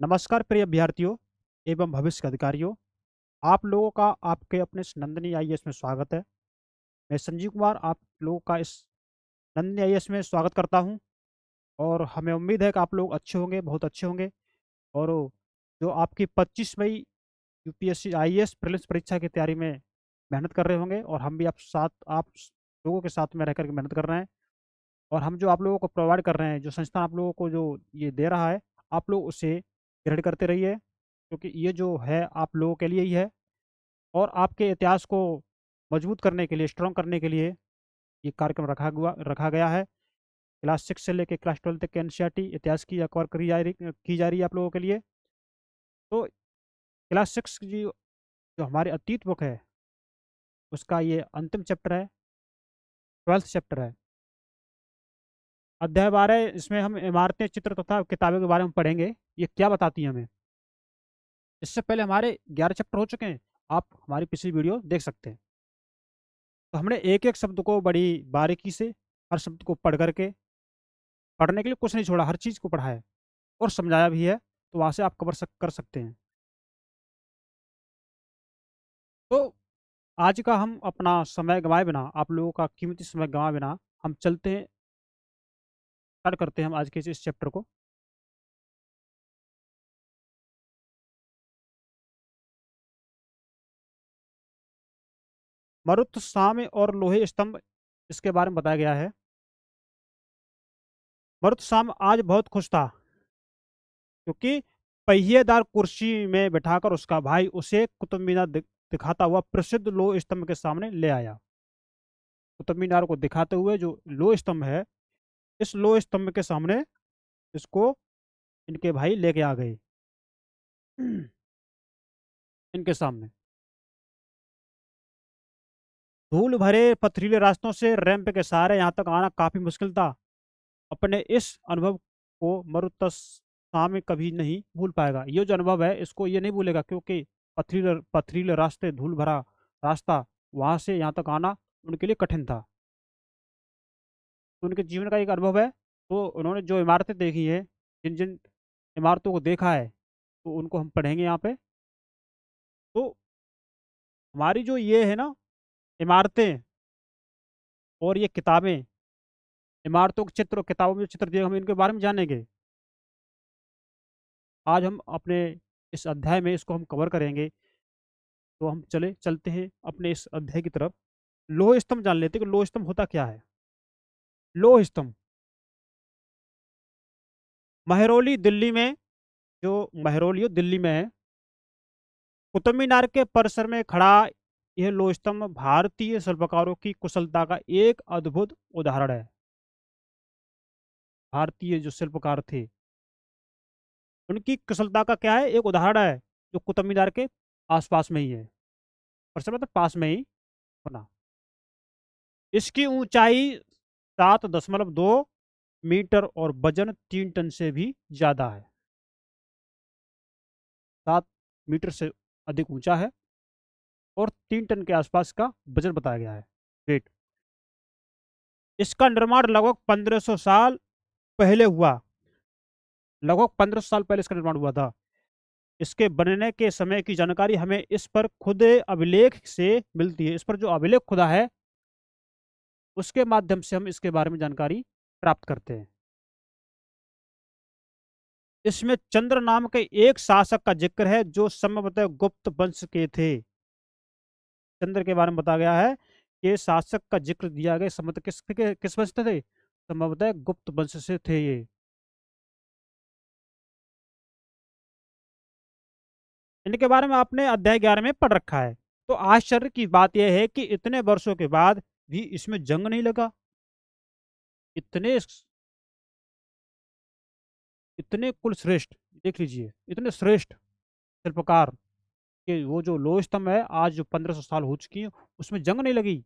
नमस्कार प्रिय अभ्यर्थियों एवं भविष्य के अधिकारियों। आप लोगों का आपके अपने इस नंदनी आईएएस में स्वागत है। मैं संजीव कुमार आप लोगों का इस नंदनी आईएएस में स्वागत करता हूं और हमें उम्मीद है कि आप लोग अच्छे होंगे, बहुत अच्छे होंगे। और जो आपकी 25 मई यूपीएससी आईएएस प्रीलिम्स परीक्षा की तैयारी में मेहनत कर रहे होंगे और हम भी आप लोगों के साथ में रह करके मेहनत कर रहे हैं। और हम जो आप लोगों को प्रोवाइड कर रहे हैं, जो संस्थान आप लोगों को जो ये दे रहा है, आप लोग उसे ग्रहण करते रहिए, क्योंकि ये जो है आप लोगों के लिए ही है। और आपके इतिहास को मजबूत करने के लिए, स्ट्रॉन्ग करने के लिए ये कार्यक्रम रखा गया है। क्लास 6 से लेकर क्लास 12 तक के एनसीईआरटी इतिहास की कवर की जा रही है आप लोगों के लिए। तो क्लास 6 की जो हमारी अतीत बुक है, उसका ये अंतिम चैप्टर है, 12th चैप्टर है। अध्याय 12, इसमें हम इमारतें, चित्र तथा किताबों के बारे में पढ़ेंगे। ये क्या बताती हैं हमें। इससे पहले हमारे 11 चैप्टर हो चुके हैं, आप हमारी पिछली वीडियो देख सकते हैं। तो हमने एक एक शब्द को बड़ी बारीकी से, हर शब्द को पढ़ करके, पढ़ने के लिए कुछ नहीं छोड़ा, हर चीज़ को पढ़ा है और समझाया भी है। तो वहाँ से आप कर सकते हैं। तो आज का हम अपना समय गंवाए बिना, आप लोगों का कीमती समय गंवाए बिना, हम चलते हैं, स्टार्ट करते हैं हम आज के इस चैप्टर को। मरुत्साम्य और लोहे स्तंभ, इसके बारे में बताया गया है। मरुत्साम्य आज बहुत खुश था, क्योंकि पहिएदार कुर्सी में बिठाकर उसका भाई उसे कुतुब मीनार दिखाता हुआ प्रसिद्ध लोह स्तंभ के सामने ले आया। कुतुब मीनार को दिखाते हुए जो लोह स्तंभ है, इस लोह स्तंभ के सामने इसको इनके भाई लेके आ गए। इनके सामने धूल भरे पथरीले रास्तों से रैंप के सहारे यहाँ तक आना काफी मुश्किल था। अपने इस अनुभव को मरुत्स्वामी कभी नहीं भूल पाएगा। ये जो अनुभव है, इसको ये नहीं भूलेगा, क्योंकि पथरीले पथरीले रास्ते, धूल भरा रास्ता, वहां से यहाँ तक आना उनके लिए कठिन था। तो उनके जीवन का एक अनुभव है। तो उन्होंने जो इमारतें देखी है, जिन जिन इमारतों को देखा है, तो उनको हम पढ़ेंगे यहाँ पे। तो हमारी जो ये है ना, इमारतें और ये किताबें, इमारतों के चित्र और किताबों में जो चित्र दिए, हम इनके बारे में जानेंगे। आज हम अपने इस अध्याय में इसको हम कवर करेंगे। तो हम चलते हैं अपने इस अध्याय की तरफ। लोह स्तंभ जान लेते हैं कि लोह स्तंभ होता क्या है। लोह स्तंभ महरौली दिल्ली में, जो महरौली हो दिल्ली में है, कुतुब मीनार के परिसर में खड़ा यह लोह स्तंभ भारतीय शिल्पकारों की कुशलता का एक अद्भुत उदाहरण है। भारतीय जो शिल्पकार थे, उनकी कुशलता का क्या है, एक उदाहरण है, जो कुतुब मीनार के आसपास में ही है। परिसर मतलब पास में ही होना। इसकी ऊंचाई 7.2 मीटर और वजन 3 टन से भी ज्यादा है। 7 मीटर से अधिक ऊंचा है और 3 टन के आसपास का वजन बताया गया है, वेट। इसका निर्माण लगभग 1500 साल पहले हुआ। लगभग 1500 साल पहले इसका निर्माण हुआ था। इसके बनने के समय की जानकारी हमें इस पर खुद अभिलेख से मिलती है। इस पर जो अभिलेख खुदा है, उसके माध्यम से हम इसके बारे में जानकारी प्राप्त करते हैं। इसमें चंद्र नाम के एक शासक का जिक्र है, जो संभवतः गुप्त वंश के थे। चंद्र के बारे में बताया गया है कि शासक का जिक्र दिया गया, संभवतः किस वंश से थे, संभवतः गुप्त वंश से थे ये। इनके बारे में आपने अध्याय 11 में पढ़ रखा है। तो आश्चर्य की बात यह है कि इतने वर्षों के बाद भी इसमें जंग नहीं लगा। इतने इतने कुल श्रेष्ठ, देख लीजिए, इतने श्रेष्ठ शिल्पकार के वो जो लोह स्तंभ है, आज जो 1500 साल हो चुकी है, उसमें जंग नहीं लगी।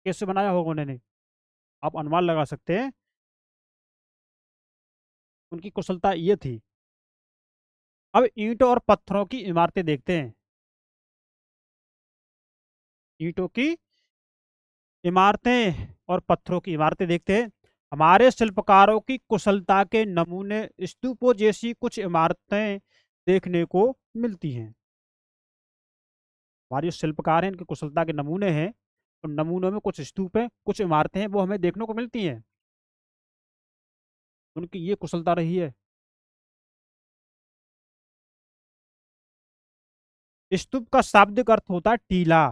कैसे बनाया होगा उन्होंने, आप अनुमान लगा सकते हैं। उनकी कुशलता ये थी। अब ईंटों और पत्थरों की इमारतें देखते हैं। ईंटों की इमारतें और पत्थरों की इमारतें देखते हैं। हमारे शिल्पकारों की कुशलता के नमूने स्तूपों जैसी कुछ इमारतें देखने को मिलती हैं। हमारे जो शिल्पकार हैं इनकी कुशलता के नमूने हैं, उन नमूनों में कुछ स्तूप हैं, कुछ इमारतें हैं, वो हमें देखने को मिलती हैं। उनकी ये कुशलता रही है। स्तूप का शाब्दिक अर्थ होता है टीला।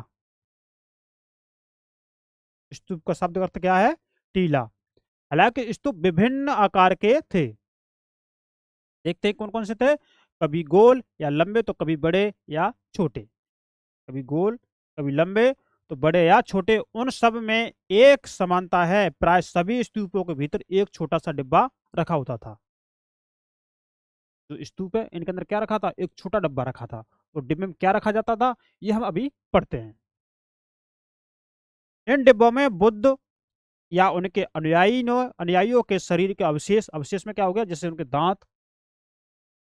स्तूप का शाब्दिक अर्थ क्या है? टीला। हालांकि स्तूप विभिन्न आकार के थे। देखते हैं कौन कौन से थे। कभी गोल या लंबे तो कभी बड़े या छोटे। कभी गोल, कभी लंबे तो बड़े या छोटे। उन सब में एक समानता है, प्राय सभी स्तूपों के भीतर एक छोटा सा डिब्बा रखा होता था। जो स्तूप है इनके अंदर क्या रखा था? एक छोटा डब्बा रखा था। तो डिब्बे में क्या रखा जाता था, ये हम अभी पढ़ते हैं। इन डिब्बों में बुद्ध या उनके अनुयायियों के शरीर के अवशेष, अवशेष में क्या हो गया, जैसे उनके दांत,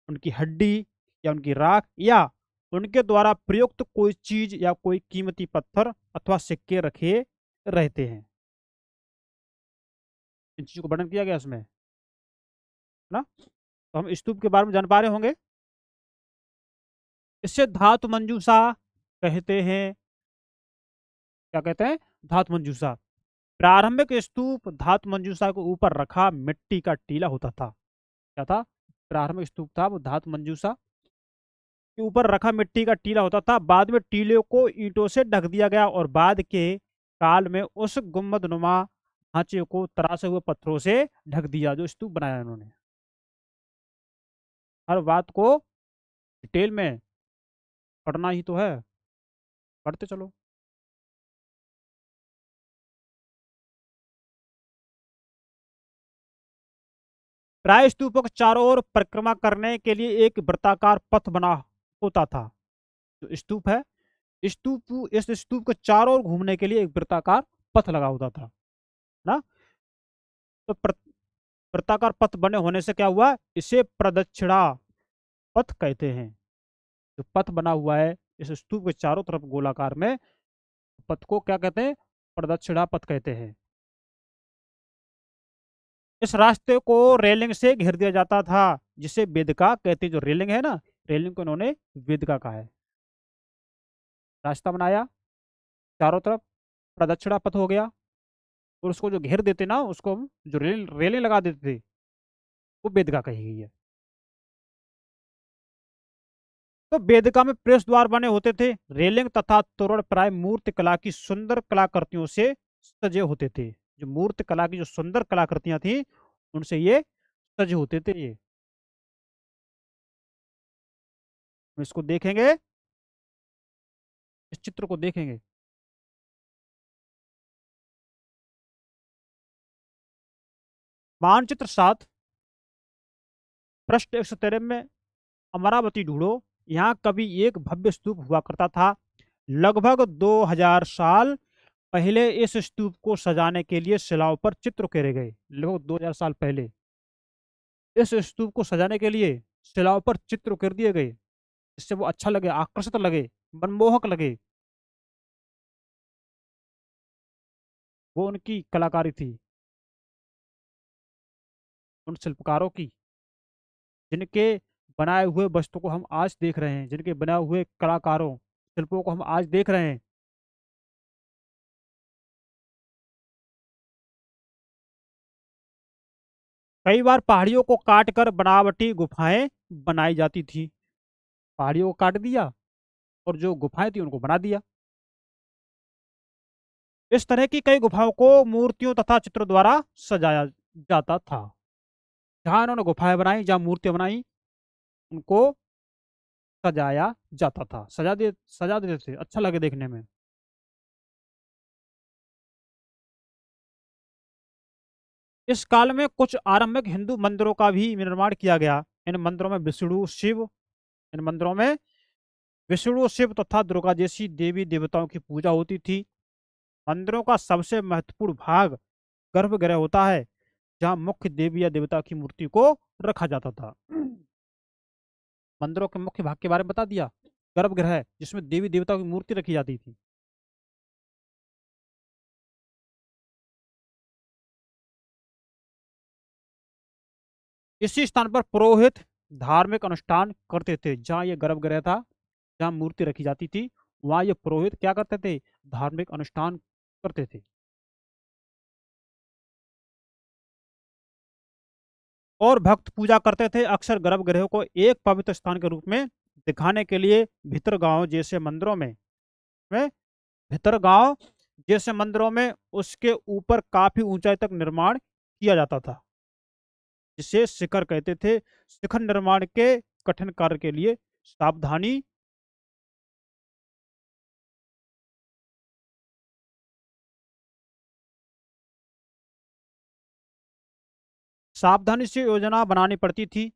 उनकी हड्डी या उनकी राख, या उनके द्वारा प्रयुक्त कोई चीज या कोई कीमती पत्थर अथवा सिक्के रखे रहते हैं। इन चीजों को वर्णन किया गया इसमें, है ना। तो हम स्तूप के बारे में जान पा रहे होंगे। इससे धातु मंजूषा कहते हैं। क्या कहते हैं? धातु मंजूषा। प्रारंभिक स्तूप धातु मंजूषा के ऊपर रखा मिट्टी का टीला होता था। क्या था? प्रारंभिक स्तूप था वो धातु मंजूषा के ऊपर रखा मिट्टी का टीला होता था। बाद में टीले को ईंटों से ढक दिया गया और बाद के काल में उस गुम्बदनुमा ढांचे को तरासे हुए पत्थरों से ढक दिया, जो स्तूप बनाया उन्होंने। हर बात को डिटेल में पढ़ना ही तो है, पढ़ते चलो। प्राय स्तूपों के चारों ओर परिक्रमा करने के लिए एक वृत्ताकार पथ बना होता था। जो स्तूप है, स्तूप, इस स्तूप के चारों ओर घूमने के लिए एक वृत्ताकार पथ लगा होता था ना। तो वृत्ताकार पथ बने होने से क्या हुआ, इसे प्रदक्षिणा पथ कहते हैं। जो पथ बना हुआ है इस स्तूप के चारों तरफ गोलाकार में, पथ को क्या कहते हैं? प्रदक्षिणा पथ कहते हैं। इस रास्ते को रेलिंग से घेर दिया जाता था, जिसे वेदिका कहते हैं। जो रेलिंग है ना, रेलिंग को इन्होंने वेदिका कहा है। रास्ता बनाया चारों तरफ, प्रदक्षिणा पथ हो गया। और उसको जो घेर देते ना, उसको हम जो रेलिंग लगा देते थे, वो वेदिका कही गई है। तो वेदिका में प्रवेश द्वार बने होते थे। रेलिंग तथा तोरण प्राय मूर्ति कला की सुंदर कलाकृतियों से सजे होते थे। जो मूर्ति कला की जो सुंदर कलाकृतियां थी, उनसे ये सजे होते थे। ये हम इसको देखेंगे, इस चित्र को देखेंगे। मानचित्र 7, पृष्ठ 113 में। अमरावती ढूंढो। यहाँ कभी एक भव्य स्तूप हुआ करता था। लगभग 2000 साल पहले इस स्तूप को सजाने के लिए शिलाओं पर चित्र उकेरे गए। लगभग 2000 साल पहले इस स्तूप को सजाने के लिए शिलाओं पर चित्र उकेर दिए गए, जिससे वो अच्छा लगे, आकर्षित लगे, मनमोहक लगे। वो उनकी कलाकारी थी, उन शिल्पकारों की, जिनके बनाए हुए वस्तु को हम आज देख रहे हैं, जिनके बनाए हुए कलाकारों शिल्पों को हम आज देख रहे हैं। कई बार पहाड़ियों को काट कर बनावटी गुफाएं बनाई जाती थी। पहाड़ियों को काट दिया और जो गुफाएं थी उनको बना दिया। इस तरह की कई गुफाओं को मूर्तियों तथा चित्रों द्वारा सजाया जाता था। जहां इन्होंने गुफाएं बनाई, जहां मूर्तियां बनाई, उनको सजाया जाता था। सजा देते थे, अच्छा लगे देखने में। इस काल में कुछ आरंभिक हिंदू मंदिरों का भी निर्माण किया गया। इन मंदिरों में विष्णु शिव इन मंदिरों में विष्णु शिव तथा दुर्गा जैसी देवी देवताओं की पूजा होती थी। मंदिरों का सबसे महत्वपूर्ण भाग गर्भगृह होता है, जहाँ मुख्य देवी या देवता की मूर्ति को रखा जाता था। मंदिरों के मुख्य भाग के बारे में बता दिया। गर्भगृह, जिसमें देवी देवताओं की मूर्ति रखी जाती थी। इसी स्थान पर पुरोहित धार्मिक अनुष्ठान करते थे। जहाँ ये गर्भगृह था, जहाँ मूर्ति रखी जाती थी, वहाँ ये पुरोहित क्या करते थे? धार्मिक अनुष्ठान करते थे। और भक्त पूजा करते थे। अक्सर गर्भगृह को एक पवित्र स्थान के रूप में दिखाने के लिए भितरगांव जैसे मंदिरों में भितरगांव जैसे मंदिरों में उसके ऊपर काफी ऊंचाई तक निर्माण किया जाता था, जिसे शिखर कहते थे। शिखर निर्माण के कठिन कार्य के लिए सावधानी सावधानी से योजना बनानी पड़ती थी।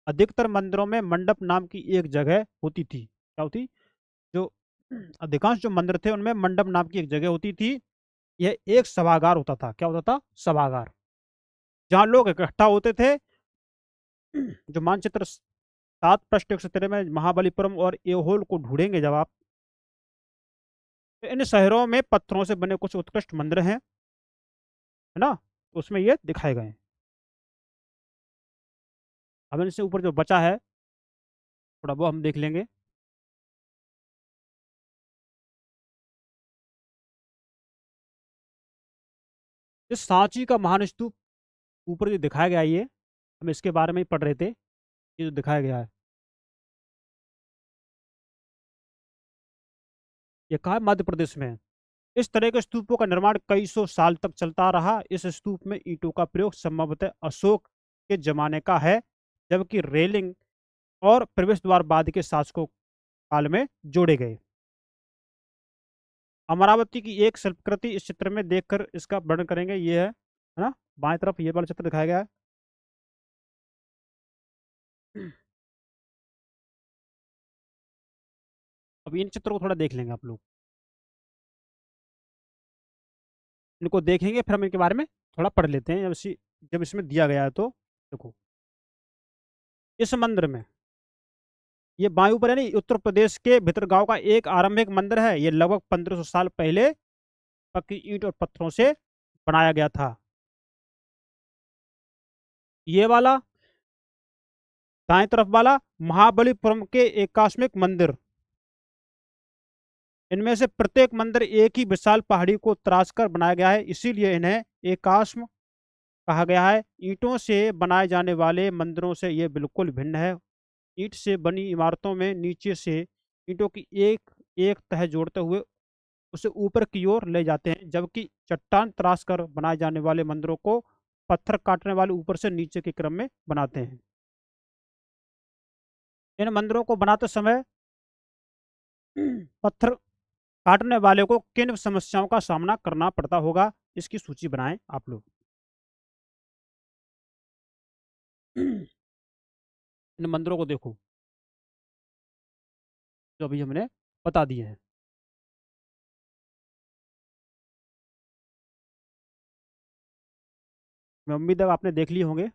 अधिकतर मंदिरों में मंडप नाम की एक जगह होती थी। क्या होती? जो अधिकांश जो मंदिर थे उनमें मंडप नाम की एक जगह होती थी। यह एक सभागार होता था। क्या होता था? सभागार, जहाँ लोग इकट्ठा होते थे। जो मानचित्र 7 पृष्ठ 113 में महाबलीपुरम और एहोल को ढूंढेंगे जब आप, तो इन शहरों में पत्थरों से बने कुछ उत्कृष्ट मंदिर हैं, है ना? तो उसमें ये दिखाए गए हैं। अब इनसे ऊपर जो बचा है थोड़ा वो हम देख लेंगे। इस सांची का महान स्तूप ऊपर जो दिखाया गया है, ये हम इसके बारे में ही पढ़ रहे थे। ये जो दिखाया गया है, ये कहा है मध्य प्रदेश में है। इस तरह के स्तूपों का निर्माण कई सौ साल तक चलता रहा। इस स्तूप में ईंटों का प्रयोग संभवतः अशोक के जमाने का है, जबकि रेलिंग और प्रवेश द्वार बाद के शासकों काल में जोड़े गए। अमरावती की एक शिल्पकृति इस चित्र में देखकर इसका वर्णन करेंगे। ये है ना? बाएं तरफ ये वाला चित्र दिखाया गया है। अब इन चित्रों को थोड़ा देख लेंगे आप लोग। इनको देखेंगे फिर हम इनके बारे में थोड़ा पढ़ लेते हैं, जब इसमें दिया गया है तो। देखो, इस मंदिर में, ये बाएं ऊपर है नहीं, उत्तर प्रदेश के भितरगांव का एक आरंभिक मंदिर है। ये लगभग 1500 साल पहले पक्की ईंट और पत्थरों से बनाया गया था। ये वाला दाएं तरफ वाला महाबलीपुरम के एकाश्मिक मंदिर। इनमें से प्रत्येक मंदिर एक ही विशाल पहाड़ी को तराश कर बनाया गया है, इसीलिए इन्हें एकाश्म कहा गया है। ईंटों से बनाए जाने वाले मंदिरों से ये बिल्कुल भिन्न है। ईंट से बनी इमारतों में नीचे से ईंटों की एक एक तह जोड़ते हुए उसे ऊपर की ओर ले जाते हैं, जबकि चट्टान तराश कर बनाए जाने वाले मंदिरों को पत्थर काटने वाले ऊपर से नीचे के क्रम में बनाते हैं। इन मंदिरों को बनाते समय पत्थर काटने वाले को किन समस्याओं का सामना करना पड़ता होगा, इसकी सूची बनाएं आप लोग। इन मंदिरों को देखो जो अभी हमने बता दिए हैं। मैं उम्मीद है आपने देख लिए होंगे।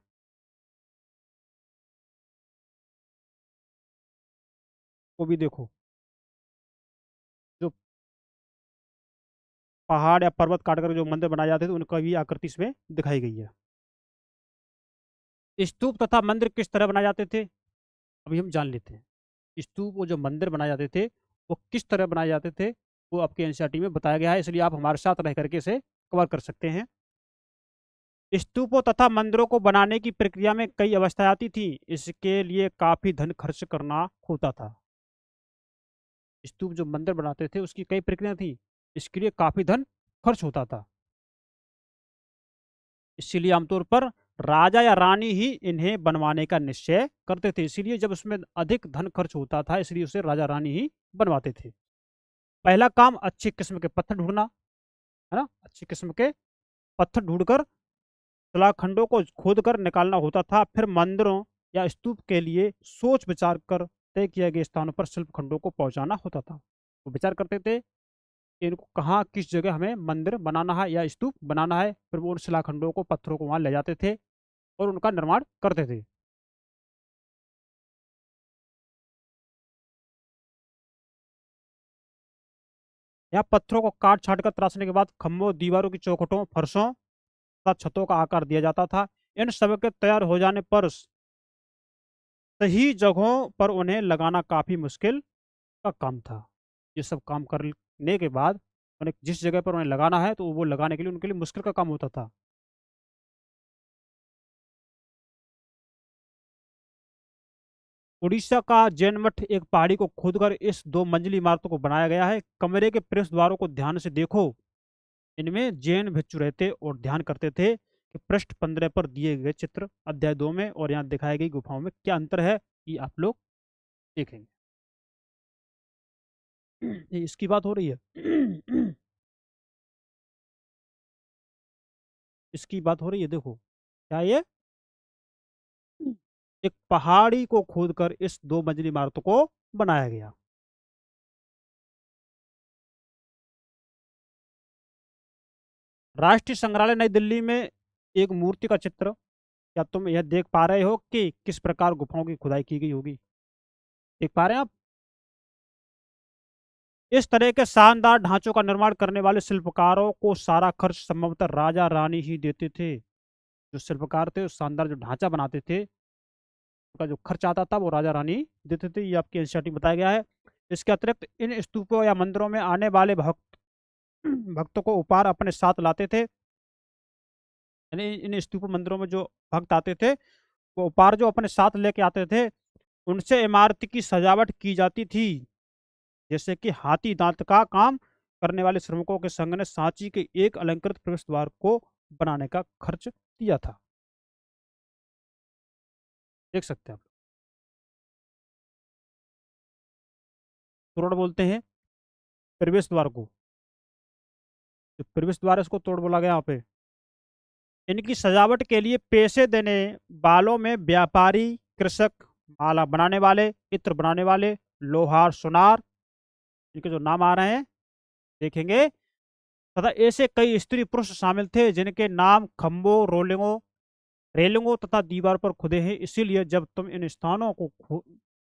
वो भी देखो, जो पहाड़ या पर्वत काट कर जो मंदिर बनाए जाते थे उनका भी आकृति इसमें दिखाई गई है। स्तूप तथा मंदिर किस तरह बनाए जाते थे, अभी हम जान लेते हैं। स्तूप वो जो मंदिर बनाए जाते थे वो किस तरह बनाए जाते थे, वो आपके एनसीईआरटी में बताया गया है, इसलिए आप हमारे साथ रह करके इसे कवर कर सकते हैं। स्तूपों तथा मंदिरों को बनाने की प्रक्रिया में कई अवस्थाएं आती थी। इसके लिए काफी धन खर्च करना होता था। स्तूप जो मंदिर बनाते थे उसकी कई प्रक्रिया थी, इसके लिए काफी धन खर्च होता था। इसीलिए आमतौर पर राजा या रानी ही इन्हें बनवाने का निश्चय करते थे। इसीलिए जब उसमें अधिक धन खर्च होता था, इसलिए उसे राजा रानी ही बनवाते थे। पहला काम अच्छी किस्म के पत्थर ढूंढना, है ना? अच्छी किस्म के पत्थर ढूंढकर शिलाखंडों को खोद कर निकालना होता था। फिर मंदिरों या स्तूप के लिए सोच विचार कर तय किए गए स्थानों पर शिल्प खंडों को पहुंचाना होता था। वो विचार करते थे कि इनको कहाँ किस जगह हमें मंदिर बनाना है या स्तूप बनाना है। फिर वो उन शिलाखंडों को पत्थरों को वहां ले जाते थे और उनका निर्माण करते थे। यहाँ पत्थरों को काट छाट कर तराशने के बाद खम्भों, दीवारों की चौखटों, फर्शों तथा छतों का आकार दिया जाता था। इन सब के तैयार हो जाने पर सही जगहों पर उन्हें लगाना काफ़ी मुश्किल का काम था। ये सब काम करने के बाद उन्हें जिस जगह पर उन्हें लगाना है, तो वो लगाने के लिए उनके लिए मुश्किल का काम होता था। उड़ीसा का जैन मठ एक पहाड़ी को खोदकर इस 2 मंजिली इमारतों को बनाया गया है। कमरे के प्रवेश द्वारों को ध्यान से देखो। इनमें जैन भिक्षु रहते और ध्यान करते थे कि पृष्ठ 15 पर दिए गए चित्र अध्याय 2 में और यहाँ दिखाई गई गुफाओं में क्या अंतर है, ये आप लोग देखेंगे। ये इसकी बात हो रही है। इसकी बात हो रही है, देखो क्या ये एक पहाड़ी को खोदकर इस 2 मंजिली इमारतों को बनाया गया। राष्ट्रीय संग्रहालय नई दिल्ली में एक मूर्ति का चित्र, क्या तुम यह देख पा रहे हो कि किस प्रकार गुफाओं की खुदाई की गई होगी? देख पा रहे हैं आप? इस तरह के शानदार ढांचों का निर्माण करने वाले शिल्पकारों को सारा खर्च संभवतः राजा रानी ही देते थे। जो शिल्पकार थे, उस शानदार जो ढांचा बनाते थे, उनका जो खर्च आता था वो राजा रानी देते थे। ये आपकी एनसीईआरटी में बताया गया है। इसके अतिरिक्त इन स्तूपों या मंदिरों में आने वाले भक्तों को उपहार अपने साथ लाते थे। यानी इन स्तूप मंदिरों में जो भक्त आते थे, वो उपहार जो अपने साथ लेके आते थे, उनसे इमारत की सजावट की जाती थी। जैसे कि हाथी दांत का काम करने वाले श्रमिकों के संघ ने सांची के एक अलंकृत प्रवेश द्वार को बनाने का खर्च दिया था। देख सकते हैं आप। तोड़ बोलते हैं प्रवेश द्वार को। जो प्रवेश द्वार है, उसको तोड़ बोला गया यहाँ पे। इनकी सजावट के लिए पैसे देने वालों में व्यापारी, कृषक, माला बनाने वाले, इत्र बनाने वाले, लोहार, सुनार, इनके जो नाम आ रहे हैं देखेंगे, तथा ऐसे कई स्त्री पुरुष शामिल थे जिनके नाम खम्बों, रोलिंगों, रेलिंगों तथा दीवार पर खुदे हैं। इसीलिए जब तुम इन स्थानों को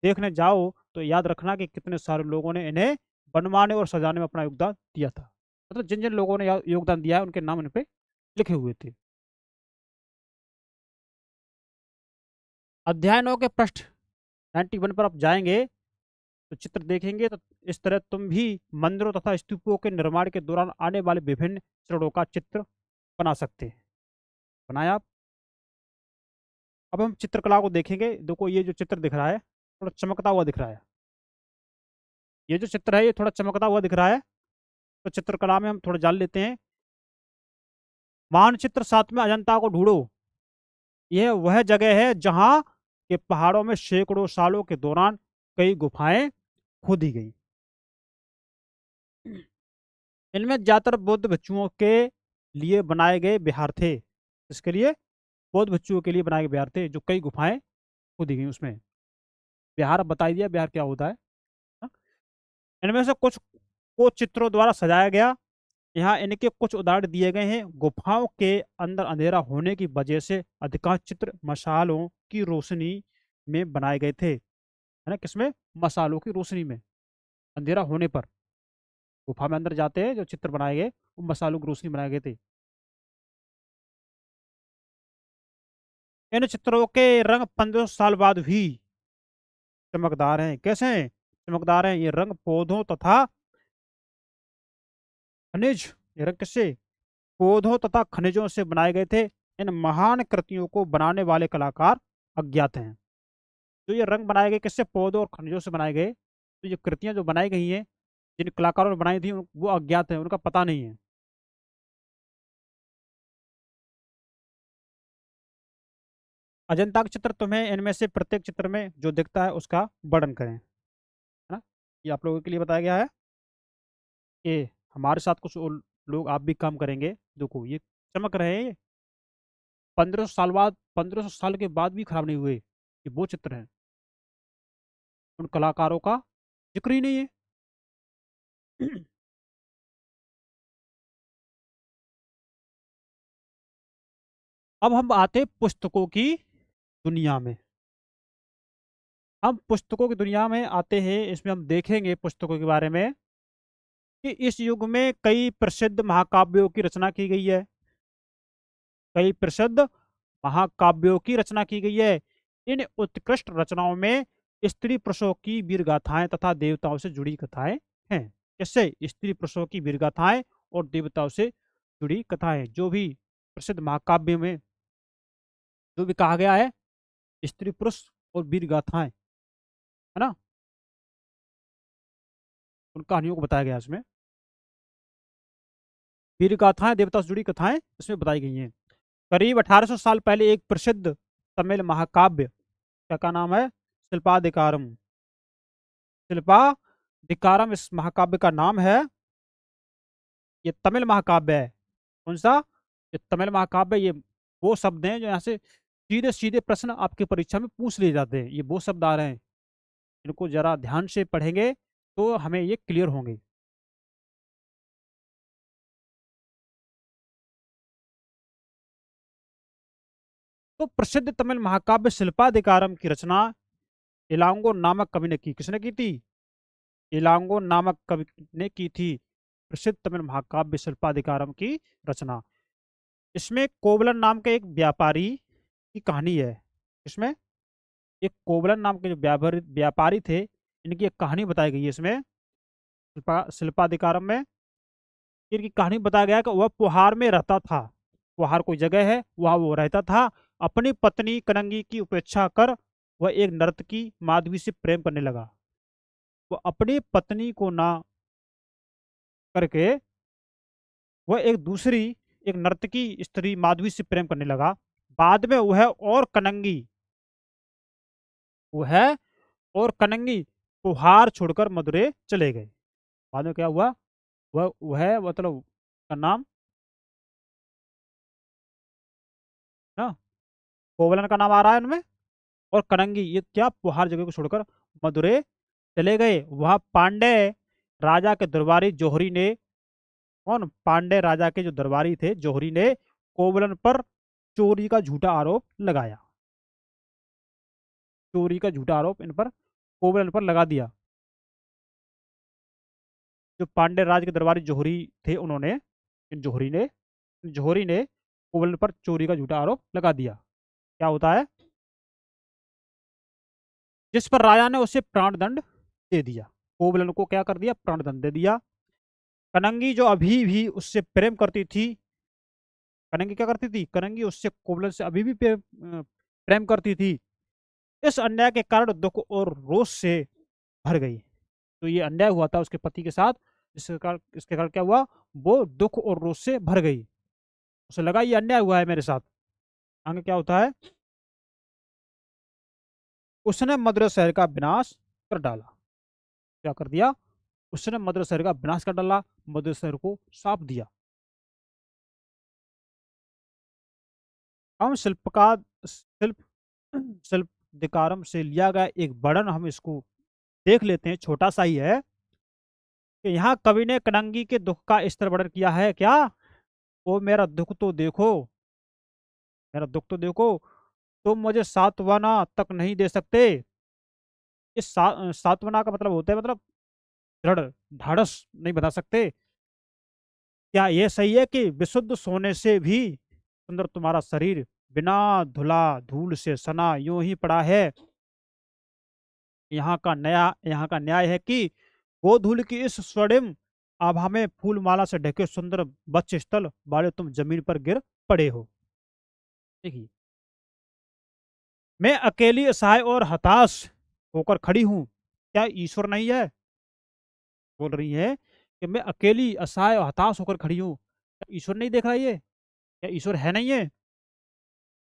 देखने जाओ, तो याद रखना कि कितने सारे लोगों ने इन्हें बनवाने और सजाने में अपना योगदान दिया था। मतलब जिन जिन लोगों ने योगदान दिया है, उनके नाम इन पे लिखे हुए थे। अध्याय 9 के पृष्ठ 91 पर आप जाएंगे तो चित्र देखेंगे, तो इस तरह तुम भी मंदिरों तथा स्तूपों के निर्माण के दौरान आने वाले विभिन्न चरणों का चित्र बना सकते हैं। बनाया आप? अब हम चित्रकला को देखेंगे। देखो, ये जो चित्र दिख रहा है, थोड़ा चमकता हुआ दिख रहा है। ये जो चित्र है, ये थोड़ा चमकता हुआ दिख रहा है। तो चित्रकला में हम थोड़ा जान लेते हैं। मानचित्र 7 में अजंता को ढूंढो। यह वह जगह है जहां के पहाड़ों में सैकड़ों सालों के दौरान कई गुफाएं खोदी गई। इनमें ज्यादातर बौद्ध भिक्षुओं के लिए बनाए गए विहार थे। इसके लिए बौद्ध भिक्षुओं के लिए बनाए गए विहार थे, जो कई गुफाएं खोदी गई उसमें। विहार अब बता दिया विहार क्या होता है। हाँ? इनमें से कुछ को चित्रों द्वारा सजाया गया। यहाँ इनके कुछ उदाहरण दिए गए हैं। गुफाओं के अंदर अंधेरा होने की वजह से अधिकांश चित्र मशालों की रोशनी में बनाए गए थे। है ना? किसमें? मसालों की रोशनी में। अंधेरा होने पर गुफा में अंदर जाते हैं, जो चित्र बनाए गए वो मसालों की रोशनी बनाए गए थे। इन चित्रों के रंग 1500 साल बाद भी चमकदार हैं। कैसे हैं? चमकदार हैं। ये रंग पौधों तथा खनिज, ये रंग किससे? पौधों तथा खनिजों से बनाए गए थे। इन महान कृतियों को बनाने वाले कलाकार अज्ञात हैं। जो ये रंग बनाए गए किससे? पौधों और खनिजों से बनाए गए। तो ये कृतियां जो बनाई गई हैं, जिन कलाकारों ने बनाई थी, वो अज्ञात है, उनका पता नहीं है। अजंता के चित्र तुम्हें इनमें से प्रत्येक चित्र में जो दिखता है उसका वर्णन करें। है ना? ये आप लोगों के लिए बताया गया है कि हमारे साथ कुछ और लोग आप भी काम करेंगे। देखो, ये चमक रहे हैं। 1500 साल बाद, 1500 साल के बाद भी खराब नहीं हुए। ये वो चित्र हैं। उन कलाकारों का जिक्र ही नहीं है। अब हम आते हैं पुस्तकों की दुनिया में। हम पुस्तकों की दुनिया में आते हैं। इसमें हम देखेंगे पुस्तकों के बारे में कि इस युग में कई प्रसिद्ध महाकाव्यों की रचना की गई है। कई प्रसिद्ध महाकाव्यों की रचना की गई है। इन उत्कृष्ट रचनाओं में स्त्री प्रसव की वीर गाथाएं तथा देवताओं से जुड़ी कथाएं हैं। इससे स्त्री प्रसव की वीर गाथाएं और देवताओं से जुड़ी कथाएं, जो भी प्रसिद्ध महाकाव्य में जो भी कहा गया है, स्त्री पुरुष और वीर गाथाएं, है ना, उन कहानियों को बताया गया इसमें। वीर गाथाएं, देवता से जुड़ी कथाएं इसमें बताई गई हैं। करीब 1800 साल पहले एक प्रसिद्ध तमिल महाकाव्य, क्या नाम है, शिल्पाधिकारम। शिल्पाधिकारम इस महाकाव्य का नाम है। ये तमिल महाकाव्य है। कौन सा? ये तमिल महाकाव्य। ये वो शब्द हैं जो यहाँ से सीधे सीधे प्रश्न आपके परीक्षा में पूछ लिए जाते हैं। ये वो शब्द आ रहे हैं, इनको जरा ध्यान से पढ़ेंगे तो हमें ये क्लियर होंगे। तो प्रसिद्ध तमिल महाकाव्य शिल्पाधिकारम की रचना इलांगो नामक कवि ने की। किसने की थी? इलांगो नामक कवि ने की थी प्रसिद्ध तमिल महाकाव्य शिल्पाधिकारम की रचना। इसमें कोवलन नाम के एक व्यापारी की कहानी है। इसमें एक कोवलन नाम के जो व्यापारी थे, इनकी एक कहानी बताई गई है इसमें शिल्पाधिकारम में। इनकी कहानी बताया गया कि वह पुहार में रहता था। पुहार कोई जगह है, वहां वो रहता था। अपनी पत्नी कनंगी की उपेक्षा कर वह एक नर्तकी माधवी से प्रेम करने लगा। वो अपनी पत्नी को ना करके वह एक दूसरी, एक नर्तकी स्त्री माधवी से प्रेम करने लगा। बाद में वह और कनंगी पुहार छोड़कर मदुरै चले गए। बाद में क्या हुआ? वह मतलब का नाम ना, कोवलन का नाम आ रहा है उनमें, और कनंगी, ये क्या पुहार जगह को छोड़कर मदुरै चले गए। वहां पांडे राजा के दरबारी जोहरी ने, कौन? पांडे राजा के जो दरबारी थे जोहरी ने कोवलन पर चोरी का झूठा आरोप लगाया। चोरी का झूठा आरोप इन पर कोवलन पर लगा दिया। जो पांडे राज के दरबारी जोहरी थे, उन्होंने, जोहरी ने कोवलन पर चोरी का झूठा आरोप लगा दिया। क्या होता है? जिस पर राजा ने उसे प्राणदंड दे दिया। कोवलन को क्या कर दिया? प्राणदंड दे दिया। कनंगी जो अभी भी उससे प्रेम करती थी, कनंगी क्या करती थी? कनंगी उससे, कोवलन से अभी भी प्रेम करती थी। इस अन्याय के कारण दुख और रोष से भर गई। तो ये अन्याय हुआ था उसके पति के साथ, इसके कारण क्या हुआ? वो दुख और रोष से भर गई। उसे लगा ये अन्याय हुआ है मेरे साथ। आगे क्या होता है? उसने मद्र शहर का विनाश कर डाला। क्या कर दिया? उसने मद्र शहर का विनाश कर डाला, मद्र शहर को साफ दिया। हम शिल्प शिल्प दिकारम से लिया गया एक वर्णन हम इसको देख लेते हैं, छोटा सा ही है। कि यहाँ कवि ने कनंगी के दुख का इस तरह वर्णन किया है। क्या? ओ मेरा दुख तो देखो, मेरा दुख तो देखो, तुम मुझे सांत्वना तक नहीं दे सकते। इस सांत्वना का मतलब होता है, मतलब दृढ़ ढाढ़स नहीं बता सकते। क्या यह सही है कि विशुद्ध सोने से भी सुंदर तुम्हारा शरीर बिना धुला धूल से सना यूं ही पड़ा है? यहाँ का न्याय है कि गोधूल की इस स्वर्णिम आभा में फूल माला से ढके सुंदर वक्ष स्थल वाले तुम जमीन पर गिर पड़े हो। देखिए, मैं अकेली असहाय और हताश होकर खड़ी हूं, क्या ईश्वर नहीं है? बोल रही है कि मैं अकेली असहाय और हताश होकर खड़ी हूँ, क्या ईश्वर नहीं देख रहा है? क्या ईश्वर है नहीं है?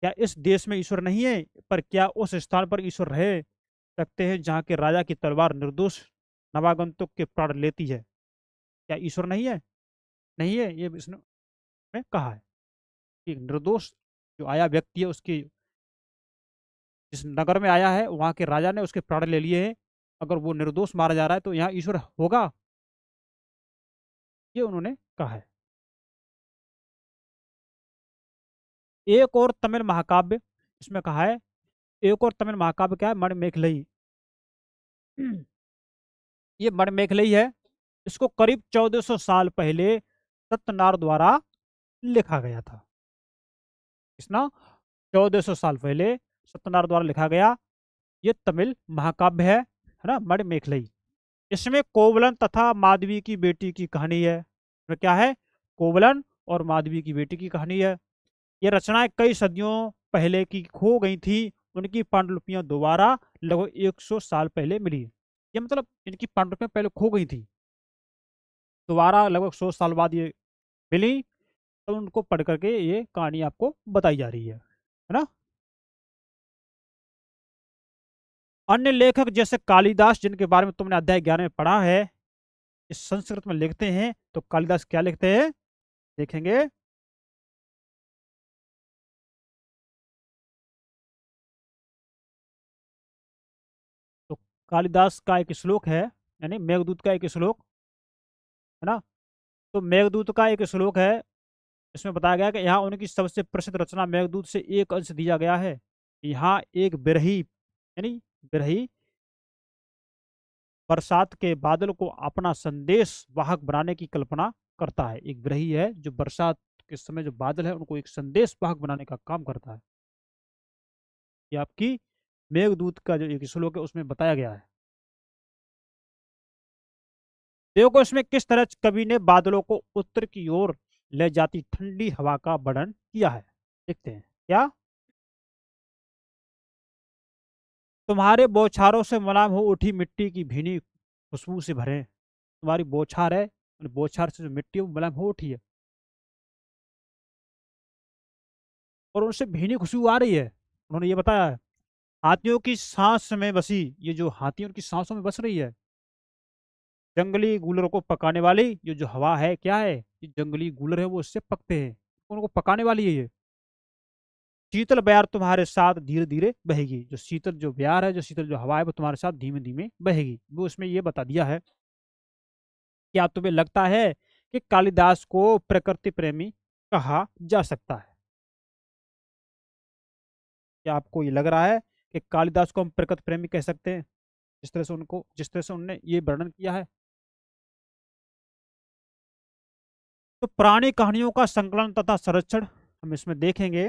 क्या इस देश में ईश्वर नहीं है? पर क्या उस स्थान पर ईश्वर रह सकते हैं जहाँ के राजा की तलवार निर्दोष नवागंतुक के प्राण लेती है? क्या ईश्वर नहीं है? नहीं है, ये इसने में कहा है कि निर्दोष जो आया व्यक्ति है, उसकी जिस नगर में आया है वहां के राजा ने उसके प्राण ले लिए हैं। अगर वो निर्दोष मारा जा रहा है तो यहाँ ईश्वर होगा? ये उन्होंने कहा है। एक और तमिल महाकाव्य इसमें कहा है, एक और तमिल महाकाव्य क्या है? मणिमेखलई। ये मणिमेखलई है। इसको करीब 1400 साल पहले सत्यनार द्वारा लिखा गया था। किसना? 1400 साल पहले सत्यनारायण द्वारा लिखा गया ये तमिल महाकाव्य है ना, मणिमेखलई। इसमें कोवलन तथा माधवी की बेटी की कहानी है। इसमें क्या है? कोवलन और माधवी की बेटी की कहानी है। ये रचनाएं कई सदियों पहले की खो गई थी। उनकी पांडुलिपियां दोबारा लगभग 100 साल पहले मिली। ये मतलब इनकी पांडुलिपियां पहले खो गई थी, दोबारा लगभग 100 साल बाद ये मिली। तो उनको पढ़ करके ये कहानी आपको बताई जा रही है ना। अन्य लेखक जैसे कालिदास, जिनके बारे में तुमने अध्याय 11 में पढ़ा है, इस संस्कृत में लिखते हैं। तो कालिदास क्या लिखते हैं देखेंगे। तो कालिदास का एक श्लोक है, यानी मेघदूत का एक श्लोक है ना। तो मेघदूत का एक श्लोक है। इसमें बताया गया कि यहाँ उनकी सबसे प्रसिद्ध रचना मेघदूत से एक अंश दिया गया है। यहाँ एक बिरही, यानी बिरही बरसात के बादल को अपना संदेश वाहक बनाने की कल्पना करता है। एक बिरही है जो बरसात के समय जो बादल है उनको एक संदेश वाहक बनाने का काम करता है। ये आपकी मेघदूत का जो एक श्लोक है उसमें बताया गया है। देखो इसमें किस तरह कवि ने बादलों को उत्तर की ओर ले जाती ठंडी हवा का वर्णन किया है। देखते हैं क्या। तुम्हारे बौछारों से मुलायम हो उठी मिट्टी की भीनी खुशबू से भरे। तुम्हारी बौछार है, उन बौछार से जो मिट्टी है वो मुलायम हो उठी है और उनसे भीनी खुशबू आ रही है। उन्होंने ये बताया है। हाथियों की सांस में बसी, ये जो हाथी उनकी सांसों में बस रही है। जंगली गूलर को पकाने वाली ये जो हवा है क्या है? ये जंगली गूलर है वो इससे पकते हैं, उनको पकाने वाली है ये। शीतल बयार तुम्हारे साथ धीरे धीरे बहेगी। जो शीतल जो बयार है, जो शीतल जो हवा है वो तुम्हारे साथ धीमे धीमे बहेगी। वो इसमें ये बता दिया है। क्या तुम्हें लगता है कि कालिदास को प्रकृति प्रेमी कहा जा सकता है? क्या आपको ये लग रहा है कि कालिदास को हम प्रकृति प्रेमी कह सकते हैं, जिस तरह से उन्होंने ये वर्णन किया है? तो पुरानी कहानियों का संकलन तथा संरक्षण हम इसमें देखेंगे।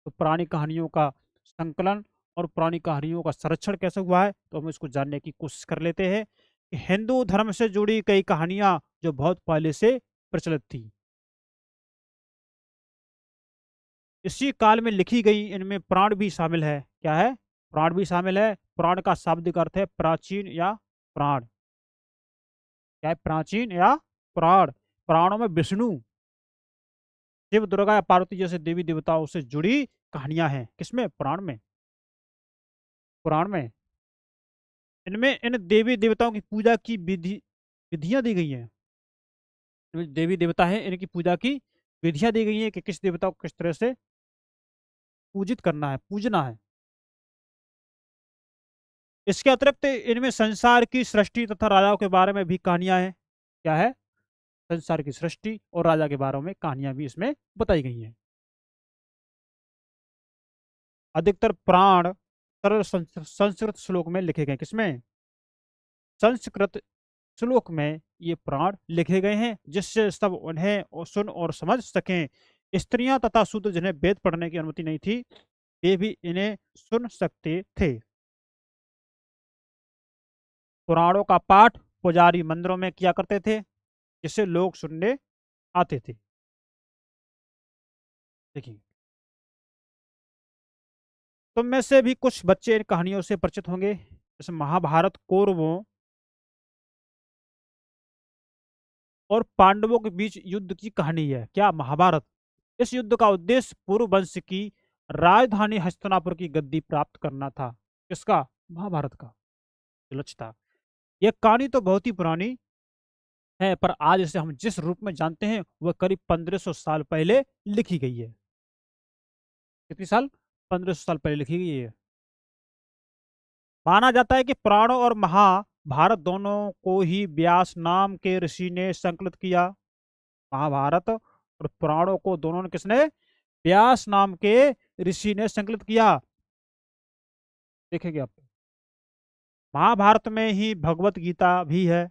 तो पुरानी कहानियों का संकलन और पुरानी कहानियों का संरक्षण कैसे हुआ है तो हम इसको जानने की कोशिश कर लेते हैं कि हिंदू धर्म से जुड़ी कई कहानियां जो बहुत पहले से प्रचलित थी, इसी काल में लिखी गई, इनमें पुराण भी शामिल है। क्या है? पुराण भी शामिल है। पुराण का शाब्दिक अर्थ है प्राचीन या प्राण। क्या है? प्राचीन या प्राण। पुराणों में विष्णु, शिव, दुर्गा या पार्वती जैसे देवी देवताओं से जुड़ी कहानियां हैं। किसमें? पुराण में। पुराण में इनमें इन देवी देवताओं की पूजा की विधियां दी गई हैं। इनमें देवी देवता हैं, इनकी पूजा की विधियां दी गई हैं कि किस देवता को किस तरह से पूजित करना है, पूजना है। इसके अतिरिक्त इनमें संसार की सृष्टि तथा राजाओं के बारे में भी कहानियां हैं। क्या है? संसार की सृष्टि और राजा के बारे में कहानियां भी इसमें बताई गई हैं। अधिकतर पुराण सरल संस्कृत श्लोक में लिखे गए। किसमें? संस्कृत श्लोक में ये पुराण लिखे गए हैं जिससे सब उन्हें और सुन और समझ सकें। स्त्रियां तथा शूद्र जिन्हें वेद पढ़ने की अनुमति नहीं थी वे भी इन्हें सुन सकते थे। पुराणों का पाठ पुजारी मंदिरों में किया करते थे जिससे लोग सुनने आते थे। देखिए तुम में से भी कुछ बच्चे इन कहानियों से परिचित होंगे। जैसे महाभारत कौरवों और पांडवों के बीच युद्ध की कहानी है। क्या? महाभारत। इस युद्ध का उद्देश्य पूर्व वंश की राजधानी हस्तिनापुर की गद्दी प्राप्त करना था। किसका? महाभारत का जो लक्ष्य था। यह कहानी तो बहुत ही पुरानी है पर आज इसे हम जिस रूप में जानते हैं वह करीब 1500 साल पहले लिखी गई है। कितनी साल? 1500 साल पहले लिखी गई है। माना जाता है कि पुराणों और महाभारत दोनों को ही व्यास नाम के ऋषि ने संकलित किया। महाभारत और पुराणों को दोनों ने किसने? व्यास नाम के ऋषि ने संकलित किया। देखेंगे आप। महाभारत में ही भगवत गीता भी है।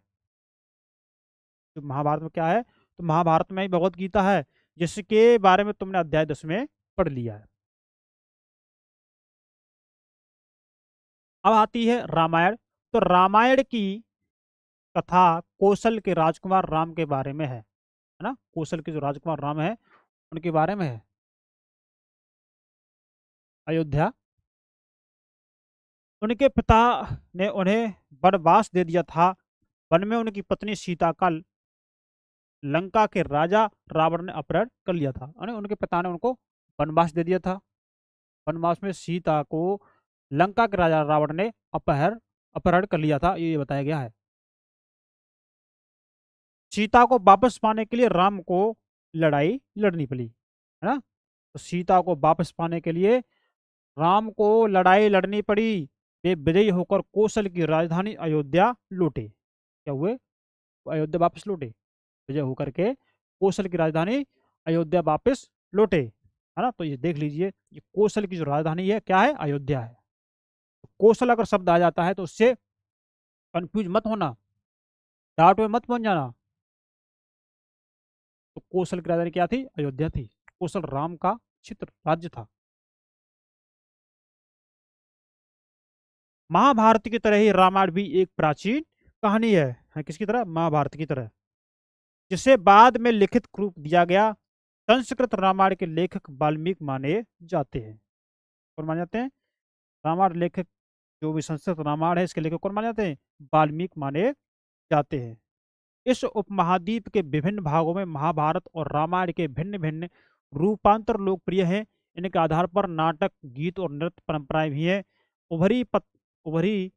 जो महाभारत में क्या है? तो महाभारत में ही भगवत गीता है जिसके बारे में तुमने अध्याय 10 में पढ़ लिया है। अब आती है रामायण। तो रामायण की कथा कौशल के राजकुमार राम के बारे में है ना। कौशल के जो राजकुमार राम है उनके बारे में है। अयोध्या, उनके पिता ने उन्हें वनवास दे दिया था। वन में उनकी पत्नी सीता का लंका के राजा रावण ने अपहरण कर लिया था, यानी उनके पिता ने उनको वनवास दे दिया था। वनवास में सीता को लंका के राजा रावण ने अपहरण कर लिया था, ये बताया गया है। सीता को वापस पाने के लिए राम को लड़ाई लड़नी पड़ी, है ना। तो सीता को वापस पाने के लिए राम को लड़ाई लड़नी पड़ी। वे विजयी होकर कौशल की राजधानी अयोध्या लौटे। क्या हुए? वो अयोध्या वापस लौटे, विजय होकर के कौशल की राजधानी अयोध्या वापस लौटे, है ना। तो ये देख लीजिए, ये कौशल की जो राजधानी है क्या है? अयोध्या है। तो कौशल अगर शब्द आ जाता है तो उससे कंफ्यूज मत होना, डाउट में मत बन जाना। तो कौशल की राजधानी क्या थी? अयोध्या थी। कौशल राम का क्षेत्र राज्य था। महाभारत की तरह ही रामायण भी एक प्राचीन कहानी है किसकी तरह? महाभारत की तरह, जिसे बाद में लिखित रूप दिया गया। संस्कृत रामायण के लेखक वाल्मीकि माने जाते हैं। कौन माने जाते हैं? रामायण लेखक, जो भी संस्कृत रामायण है इसके लेखक कौन माने जाते हैं? वाल्मीकि माने जाते हैं। इस उपमहाद्वीप के विभिन्न भागों में महाभारत और रामायण के भिन्न भिन्न रूपांतर लोकप्रिय हैं। इनके आधार पर नाटक, गीत और नृत्य परंपराएं भी हैं। उभरी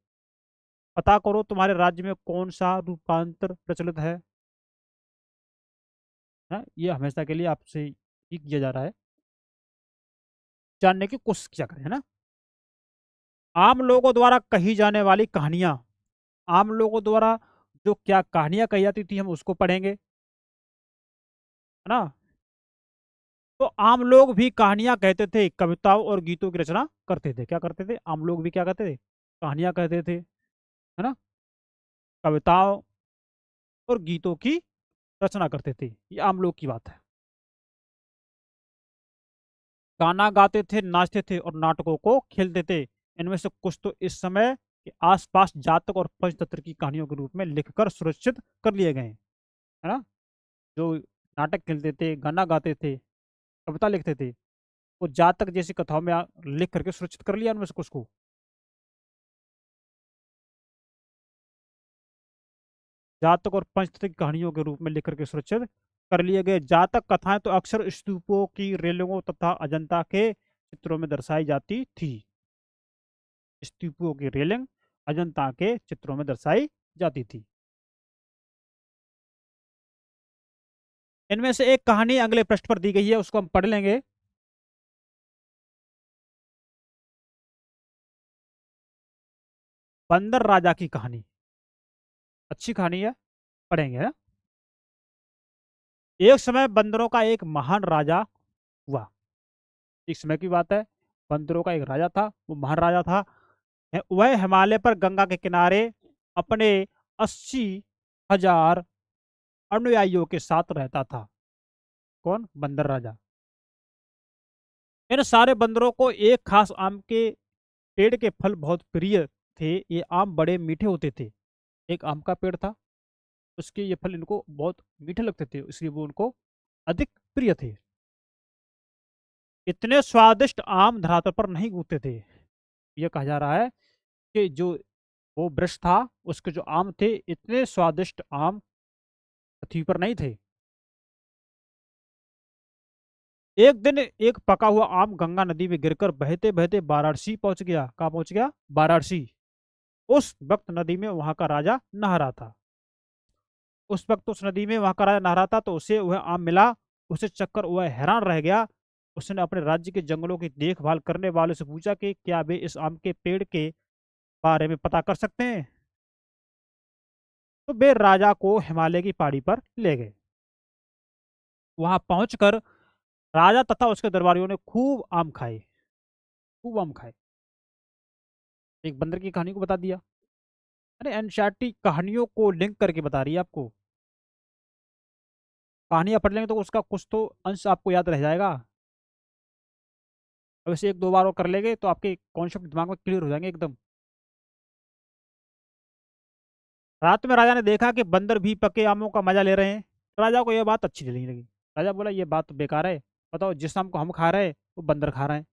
पता करो तुम्हारे राज्य में कौन सा रूपांतर प्रचलित है। ये हमेशा के लिए आपसे ही किया जा रहा है, जानने की कोशिश किया करें, है ना। आम लोगों द्वारा कही जाने वाली कहानियां, आम लोगों द्वारा जो क्या कहानियां कही जाती थी हम उसको पढ़ेंगे, है ना। तो आम लोग भी कहानियां कहते थे, कविताओं और गीतों की रचना करते थे। क्या करते थे? आम लोग भी क्या कहते थे? कहानियां कहते थे, है ना। कविताओं और गीतों की रचना करते थे, ये आम लोग की बात है। गाना गाते थे, नाचते थे और नाटकों को खेलते थे। इनमें से कुछ तो इस समय के आसपास जातक और पंचतंत्र की कहानियों के रूप में लिखकर सुरक्षित कर लिए गए हैं, है ना। जो नाटक खेलते थे, गाना गाते थे, कविता लिखते थे, वो जातक जैसी कथाओं में लिख करके सुरक्षित कर लिया उनमें से कुछ को। जातक और पंचतंत्र की कहानियों के रूप में लिख करके सुरक्षित कर लिए गए। जातक कथाएं तो अक्सर स्तूपों की रेलिंगों तथा अजंता के चित्रों में दर्शाई जाती थी। स्तूपों की रेलिंग अजंता के चित्रों में दर्शाई जाती थी। इनमें से एक कहानी अगले पृष्ठ पर दी गई है, उसको हम पढ़ लेंगे। बंदर राजा की कहानी, अच्छी कहानी है, पढ़ेंगे, है? एक समय बंदरों का एक महान राजा हुआ। एक समय की बात है, बंदरों का एक राजा था, वो महान राजा था। वह हिमालय पर गंगा के किनारे अपने 80,000 अनुयायियों के साथ रहता था। कौन? बंदर राजा। इन सारे बंदरों को एक खास आम के पेड़ के फल बहुत प्रिय थे। ये आम बड़े मीठे होते थे। एक आम का पेड़ था, उसके ये फल इनको बहुत मीठे लगते थे, इसलिए वो उनको अधिक प्रिय थे। इतने स्वादिष्ट आम धरातल पर नहीं उगते थे। यह कहा जा रहा है कि जो वो वृक्ष था, उसके जो आम थे, इतने स्वादिष्ट आम पृथ्वी पर नहीं थे। एक दिन एक पका हुआ आम गंगा नदी में गिरकर बहते बहते वाराणसी पहुंच गया। कहाँ पहुंच गया? वाराणसी। उस वक्त नदी में वहां का राजा नहा रहा था। उस वक्त उस नदी में वहां का राजा नहा रहा था, तो उसे वह आम मिला। उसे चक्कर वह हैरान रह गया। उसने अपने राज्य के जंगलों की देखभाल करने वाले से पूछा कि क्या वे इस आम के पेड़ के बारे में पता कर सकते हैं। तो वे राजा को हिमालय की पहाड़ी पर ले गए। वहां पहुंचकर राजा तथा उसके दरबारियों ने खूब आम खाए, खूब आम खाए। एक बंदर की कहानी को बता दिया। अरे एनसीईआरटी कहानियों को लिंक करके बता रही है आपको। कहानियां पढ़ लेंगे तो उसका कुछ तो अंश आपको याद रह जाएगा। अब इसे एक दो बार और कर लेंगे तो आपके कॉन्सेप्ट दिमाग में क्लियर हो जाएंगे एकदम। रात में राजा ने देखा कि बंदर भी पके आमों का मजा ले रहे हैं। राजा को यह बात अच्छी नहीं लगी। राजा बोला, ये बात तो बेकार है। बताओ, जिस आम को हम खा रहे हैं वो बंदर खा रहे हैं।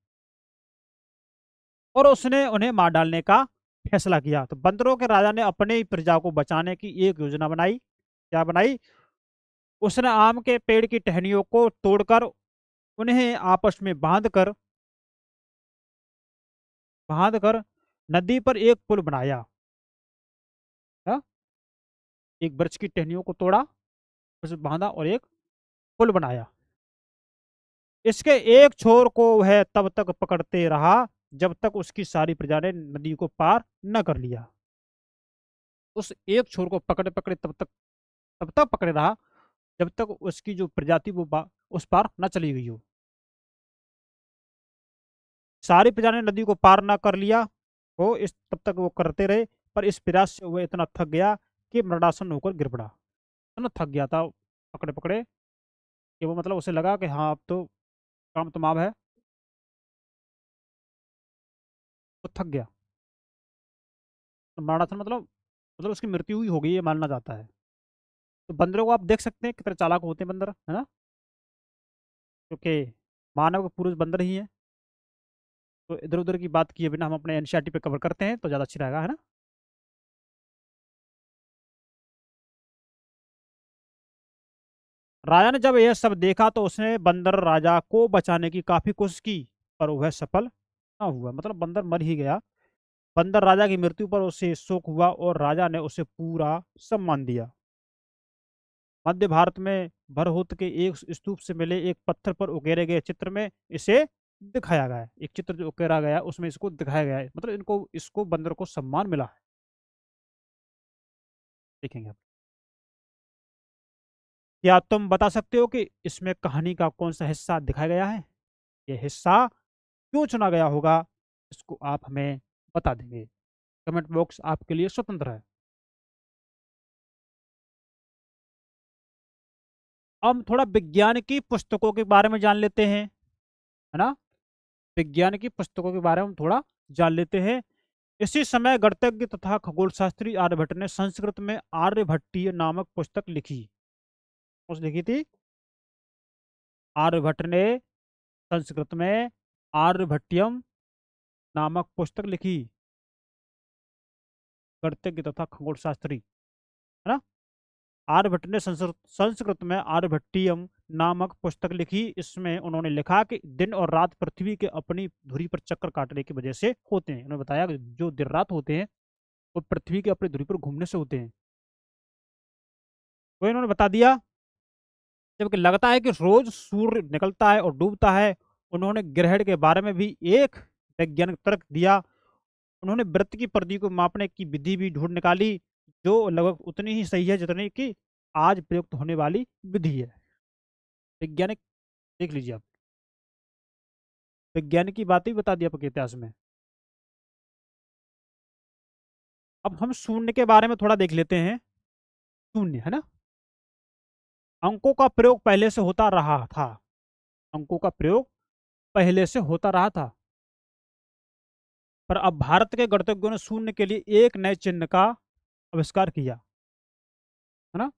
और उसने उन्हें मार डालने का फैसला किया। तो बंदरों के राजा ने अपने ही प्रजा को बचाने की एक योजना बनाई। क्या बनाई? उसने आम के पेड़ की टहनियों को तोड़कर उन्हें आपस में बांध कर नदी पर एक पुल बनाया। हाँ? एक वृक्ष की टहनियों को तोड़ा, उसे बांधा और एक पुल बनाया। इसके एक छोर को वह तब तक पकड़ते रहा जब तक उसकी सारी प्रजा ने नदी को पार न कर लिया। उस एक छोर को पकड़े पकड़े तब तक पकड़े रहा जब तक उसकी जो प्रजाति वो उस पार न चली गई हो। सारी प्रजा ने नदी को पार न कर लिया हो, इस तब तक वो करते रहे। पर इस प्रयास से वह इतना थक गया कि मरणासन होकर गिर पड़ा। इतना थक गया था पकड़े पकड़े कि वो मतलब उसे लगा कि हाँ, अब तो काम तमाम है। वो थक गया। तो मरणासन मतलब उसकी मृत्यु हुई होगी, ये मानना जाता है। तो बंदरों को आप देख सकते हैं कितने चालाक होते हैं बंदर, है ना? क्योंकि मानव के पूर्वज बंदर ही हैं। तो इधर उधर की बात किए बिना हम अपने एनसीईआरटी पे कवर करते हैं तो ज़्यादा अच्छी रहेगा, है ना? राजा ने जब यह सब देखा तो उसने बंदर राजा को बचाने की काफी कोशिश की, पर वह सफल ना हुआ। मतलब बंदर मर ही गया। बंदर राजा की मृत्यु पर उसे शोक हुआ और राजा ने उसे पूरा सम्मान दिया। मध्य भारत में भरहुत के एक स्तूप से मिले एक पत्थर पर उकेरे गए चित्र में इसे दिखाया गया है। एक चित्र जो उकेरा गया है उसमें इसको दिखाया गया है, मतलब इनको इसको बंदर को सम्मान मिला है। देखेंगे आप। क्या तुम बता सकते हो कि इसमें कहानी का कौन सा हिस्सा दिखाया गया है? यह हिस्सा क्यों चुना गया होगा, इसको आप हमें बता देंगे। कमेंट बॉक्स आपके लिए स्वतंत्र है। अब थोड़ा विज्ञान की पुस्तकों के बारे में जान लेते हैं, है ना? विज्ञान की पुस्तकों के बारे में हम थोड़ा जान लेते हैं। इसी समय गणितज्ञ तथा खगोल शास्त्री आर्यभट्ट ने संस्कृत में आर्यभट्टीय नामक पुस्तक लिखी। उस लिखी थी आर्यभट्ट ने संस्कृत में आर्यभट्टियम नामक पुस्तक लिखी। गणितज्ञ तथा खगोल शास्त्री, है ना? आर्यभट्ट ने संस्कृत संस्कृत में आर्यभट्टियम नामक पुस्तक लिखी। इसमें उन्होंने लिखा कि दिन और रात पृथ्वी के अपनी धुरी पर चक्कर काटने की वजह से होते हैं। उन्होंने बताया कि जो दिन रात होते हैं वो पृथ्वी के अपनी धुरी पर घूमने से होते हैं। वो इन्होंने बता दिया। जबकि लगता है कि रोज सूर्य निकलता है और डूबता है। उन्होंने ग्रहण के बारे में भी एक वैज्ञानिक तर्क दिया। उन्होंने वृत्त की परिधि को मापने की विधि भी ढूंढ निकाली, जो लगभग उतनी ही सही है जितनी कि आज प्रयुक्त होने वाली विधि है। वैज्ञानिक, देख लीजिए आप, वैज्ञानिक की बात ही बता दी आपके इतिहास में। अब हम शून्य के बारे में थोड़ा देख लेते हैं। शून्य, है ना? अंकों का प्रयोग पहले से होता रहा था। अंकों का प्रयोग पहले से होता रहा था। पर अब भारत के गणितज्ञों ने शून्य के लिए एक नए चिन्ह का आविष्कार किया, है ना?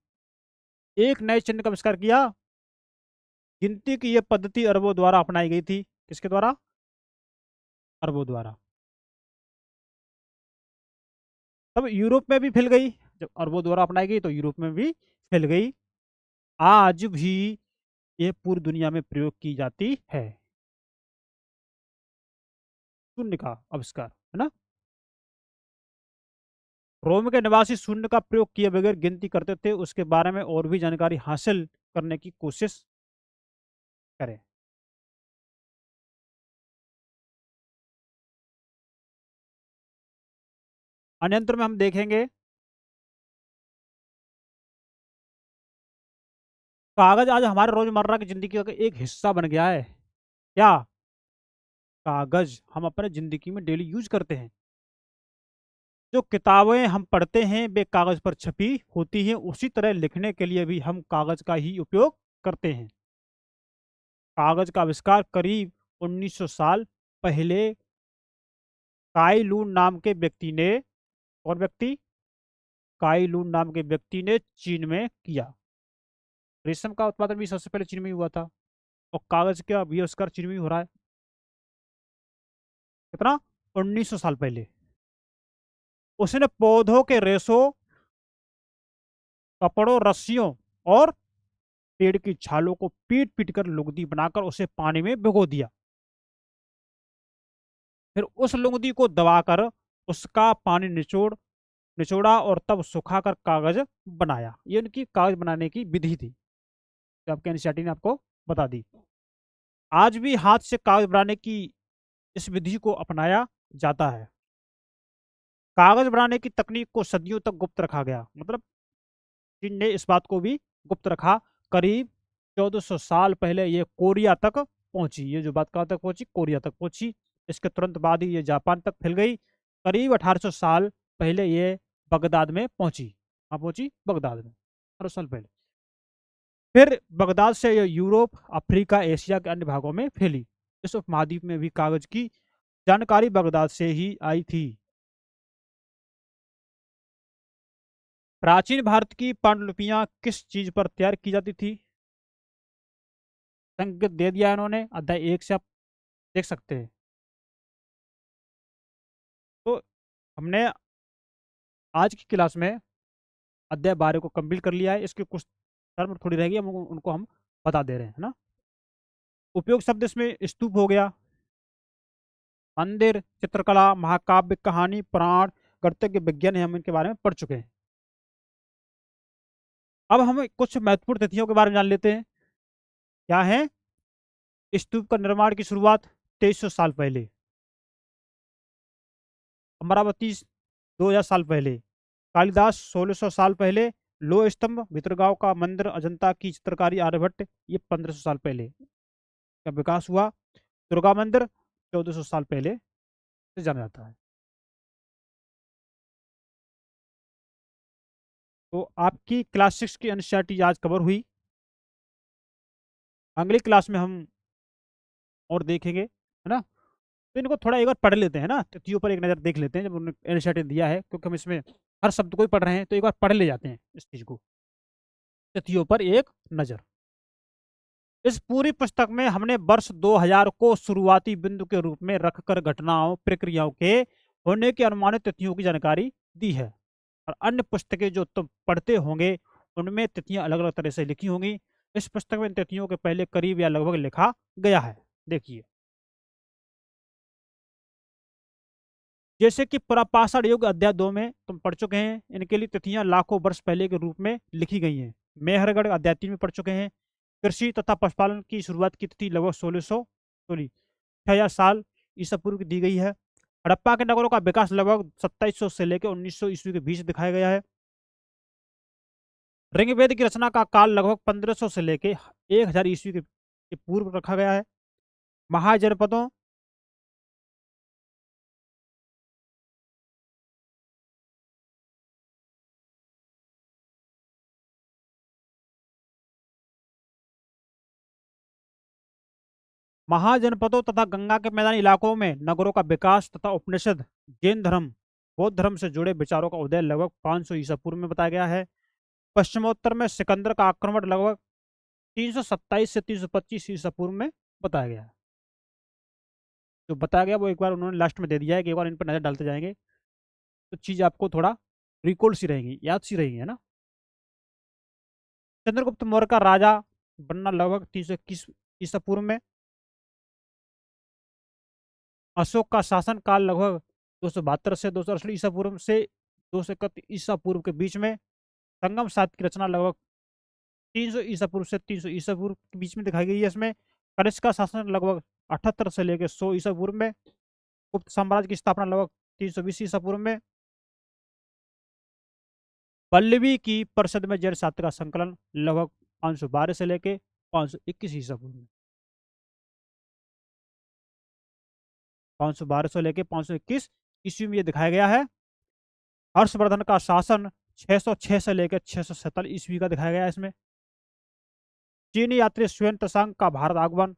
एक नए चिन्ह का आविष्कार किया। गिनती की यह पद्धति अरबों द्वारा अपनाई गई थी। किसके द्वारा? अरबों द्वारा। तब यूरोप में भी फैल गई। जब अरबों द्वारा अपनाई गई तो यूरोप में भी फैल गई। आज भी यह पूरी दुनिया में प्रयोग की जाती है। शून्य का आविष्कार, है ना? रोम के निवासी शून्य का प्रयोग किए बगैर गिनती करते थे। उसके बारे में और भी जानकारी हासिल करने की कोशिश करें। अन्यंत्र में हम देखेंगे कागज आज हमारे रोजमर्रा की जिंदगी का एक हिस्सा बन गया है। क्या? कागज हम अपने जिंदगी में डेली यूज करते हैं। जो किताबें हम पढ़ते हैं वे कागज पर छपी होती हैं, उसी तरह लिखने के लिए भी हम कागज का ही उपयोग करते हैं। कागज का आविष्कार करीब 1900 साल पहले काई लून नाम के व्यक्ति ने, और व्यक्ति काई लुन नाम के व्यक्ति ने चीन में किया। रेशम का उत्पादन भी सबसे पहले चीन में ही हुआ था, और कागज का भी आविष्कार चीन में ही हो रहा है। कितना? 1900 साल पहले। उसने पौधों के रेशों, कपड़ों, रस्सियों और पेड़ की छालों को पीट पीट कर लुगदी बनाकर उसे पानी में भिगो दिया। फिर उस लुगदी को दबाकर उसका पानी निचोड़ा और तब सुखाकर कागज बनाया। ये उनकी कागज बनाने की विधि थी, जो आपके एनसीईआरटी ने आपको बता दी। आज भी हाथ से कागज बनाने की इस विधि को अपनाया जाता है। कागज बनाने की तकनीक को सदियों तक गुप्त रखा गया, मतलब चीन ने इस बात को भी गुप्त रखा। करीब 1400 साल पहले ये कोरिया तक पहुंची। ये जो बात कहाँ तक पहुंची? कोरिया तक पहुंची। इसके तुरंत बाद ही ये जापान तक फैल गई। करीब 1800 साल पहले ये बगदाद में पहुंची। कहाँ पहुंची? बगदाद में, 1800 साल पहले। फिर बगदाद से ये यूरोप, अफ्रीका, एशिया के अन्य भागों में फैली। इस उपमहाद्वीप में भी कागज की जानकारी बगदाद से ही आई थी। प्राचीन भारत की पांडुलिपियां किस चीज पर तैयार की जाती थी? संकेत दे दिया इन्होंने, अध्याय 1 से आप देख सकते हैं। तो हमने आज की क्लास में अध्याय 12 को कंप्लीट कर लिया है। इसके कुछ टर्म थोड़ी रह गई, उनको हम बता दे रहे हैं, है ना। उपयोग शब्द इसमें स्तूप हो गया, मंदिर, चित्रकला, महाकाव्य, कहानी, पुराण, गणितज्ञ, विज्ञान, हम इनके बारे में पढ़ चुके हैं। अब हम कुछ महत्वपूर्ण तिथियों के बारे में जान लेते हैं। क्या है? स्तूप का निर्माण की शुरुआत 2300 साल पहले, अमरावती 2000 साल पहले, कालिदास 1600 साल पहले, लोह स्तंभ, भितरगांव का मंदिर, अजंता की चित्रकारी, आर्यभट्ट, ये 1500 साल पहले का विकास हुआ। दुर्गा मंदिर 1400 साल पहले से जाना जाता है। तो आपकी क्लास 6 की एनसीईआरटी आज कवर हुई। अगली क्लास में हम और देखेंगे, है ना। तो इनको थोड़ा एक बार पढ़ लेते हैं ना, तिथियों पर एक नज़र देख लेते हैं। जब उन्होंने एनसीईआरटी दिया है, क्योंकि हम इसमें हर शब्द को ही पढ़ रहे हैं, तो एक बार पढ़ ले जाते हैं इस चीज को, तिथियों पर एक नज़र। इस पूरी पुस्तक में हमने वर्ष 2000 को शुरुआती बिंदु के रूप में रखकर घटनाओं, प्रक्रियाओं के होने की अनुमानित तिथियों की जानकारी दी है। और अन्य पुस्तकें जो तुम पढ़ते होंगे उनमें तिथियां अलग अलग तरह से लिखी होंगी। इस पुस्तक में इन तिथियों के पहले करीब या लगभग लिखा गया है। देखिए, जैसे कि पुरापाषाण युग अध्याय 2 में तुम पढ़ चुके हैं, इनके लिए तिथियां लाखों वर्ष पहले के रूप में लिखी गई हैं। मेहरगढ़ अध्याय 3 में पढ़ चुके हैं। कृषि तथा पशुपालन की शुरुआत की तिथि लगभग 6000 साल ईसा पूर्व की दी गई है। हड़प्पा के नगरों का विकास लगभग 2700 से लेकर 1900 ईस्वी के बीच दिखाया गया है। ऋग्वेद की रचना का काल लगभग 1500 से लेकर 1000 ईस्वी के पूर्व रखा गया है। महाजनपदों महाजनपदों तथा गंगा के मैदानी इलाकों में नगरों का विकास तथा उपनिषद, जैन धर्म, बौद्ध धर्म से जुड़े विचारों का उदय लगभग 500 ईसा पूर्व में बताया गया है। पश्चिमोत्तर में सिकंदर का आक्रमण लगभग 327 से 325 ईसा पूर्व में बताया गया है। जो बताया गया वो एक बार उन्होंने लास्ट में दे दिया है कि एक बार इन पर नजर डालते जाएंगे, तो चीज आपको थोड़ा रिकॉल सी रहेगी, याद सी रहेगी, है ना। चंद्रगुप्त मौर्य का राजा बनना लगभग 321 ईसा पूर्व में। अशोक का शासन काल लगभग 272 से 268 ईसा पूर्व से 231 ईसा पूर्व के बीच में। संगम साहित्य की रचना लगभग 300 ईसा पूर्व से 300 ईसा पूर्व के बीच में दिखाई गई है। इसमें कनिष्क का शासन लगभग 78 से लेकर 100 ईसा पूर्व में। गुप्त साम्राज्य की स्थापना लगभग 320 ईसा पूर्व में। पल्लवी की परिषद में जैन साहित्य का संकलन लगभग 512 से लेकर 521 ईसा पूर्व में। 512 से लेकर 521 ईस्वी में यह दिखाया गया है। हर्षवर्धन का शासन 606 से लेकर 647 ईस्वी का दिखाया गया है। इसमें चीनी यात्री स्वयं त्सांग का भारत आगमन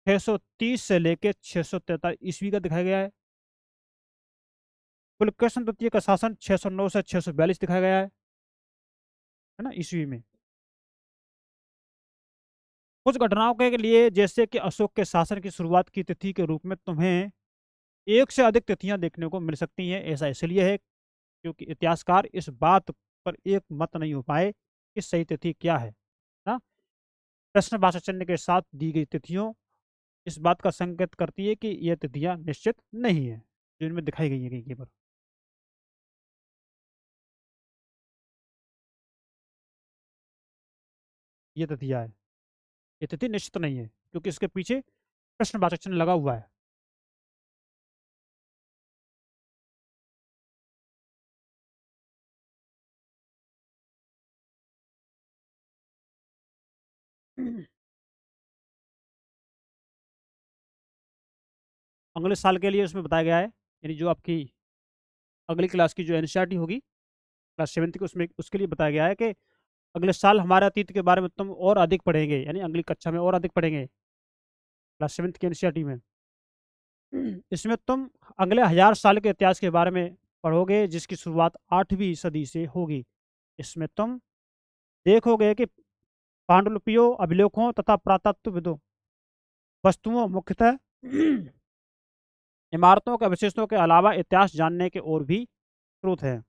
630 से लेकर 643 ईस्वी का दिखाया गया है। पुलकेशन द्वितीय का शासन 609 से 642 दिखाया गया है। है ना, ईस्वी में। कुछ घटनाओं के लिए, जैसे कि अशोक के शासन की शुरुआत की तिथि के रूप में तुम्हें एक से अधिक तिथियां देखने को मिल सकती हैं। ऐसा इसलिए है क्योंकि इतिहासकार इस बात पर एक मत नहीं हो पाए कि सही तिथि क्या है ना। प्रश्नवाचक चिन्ह के साथ दी गई तिथियों इस बात का संकेत करती है कि यह तिथियां निश्चित नहीं है, जो इनमें दिखाई गई है कहीं पर। ये तिथियां है, ये तिथि निश्चित नहीं है क्योंकि इसके पीछे प्रश्नवाचक चिन्ह लगा हुआ है। अगले साल के लिए उसमें बताया गया है, यानी जो आपकी अगली क्लास की जो एनसीईआरटी होगी क्लास 7 की, उसमें उसके लिए बताया गया है कि अगले साल हमारे अतीत के बारे में तुम और अधिक पढ़ेंगे, यानी अगली कक्षा में और अधिक पढ़ेंगे क्लास 7 की एनसीईआरटी में। इसमें तुम अगले 1000 साल के इतिहास के बारे में पढ़ोगे, जिसकी शुरुआत 8वीं सदी से होगी। इसमें तुम देखोगे कि पांडुलिपियों, अभिलेखों तथा पुरातत्वविदों वस्तुओं, मुख्यतः इमारतों के अवशेषों के अलावा इतिहास जानने के और भी स्रोत हैं।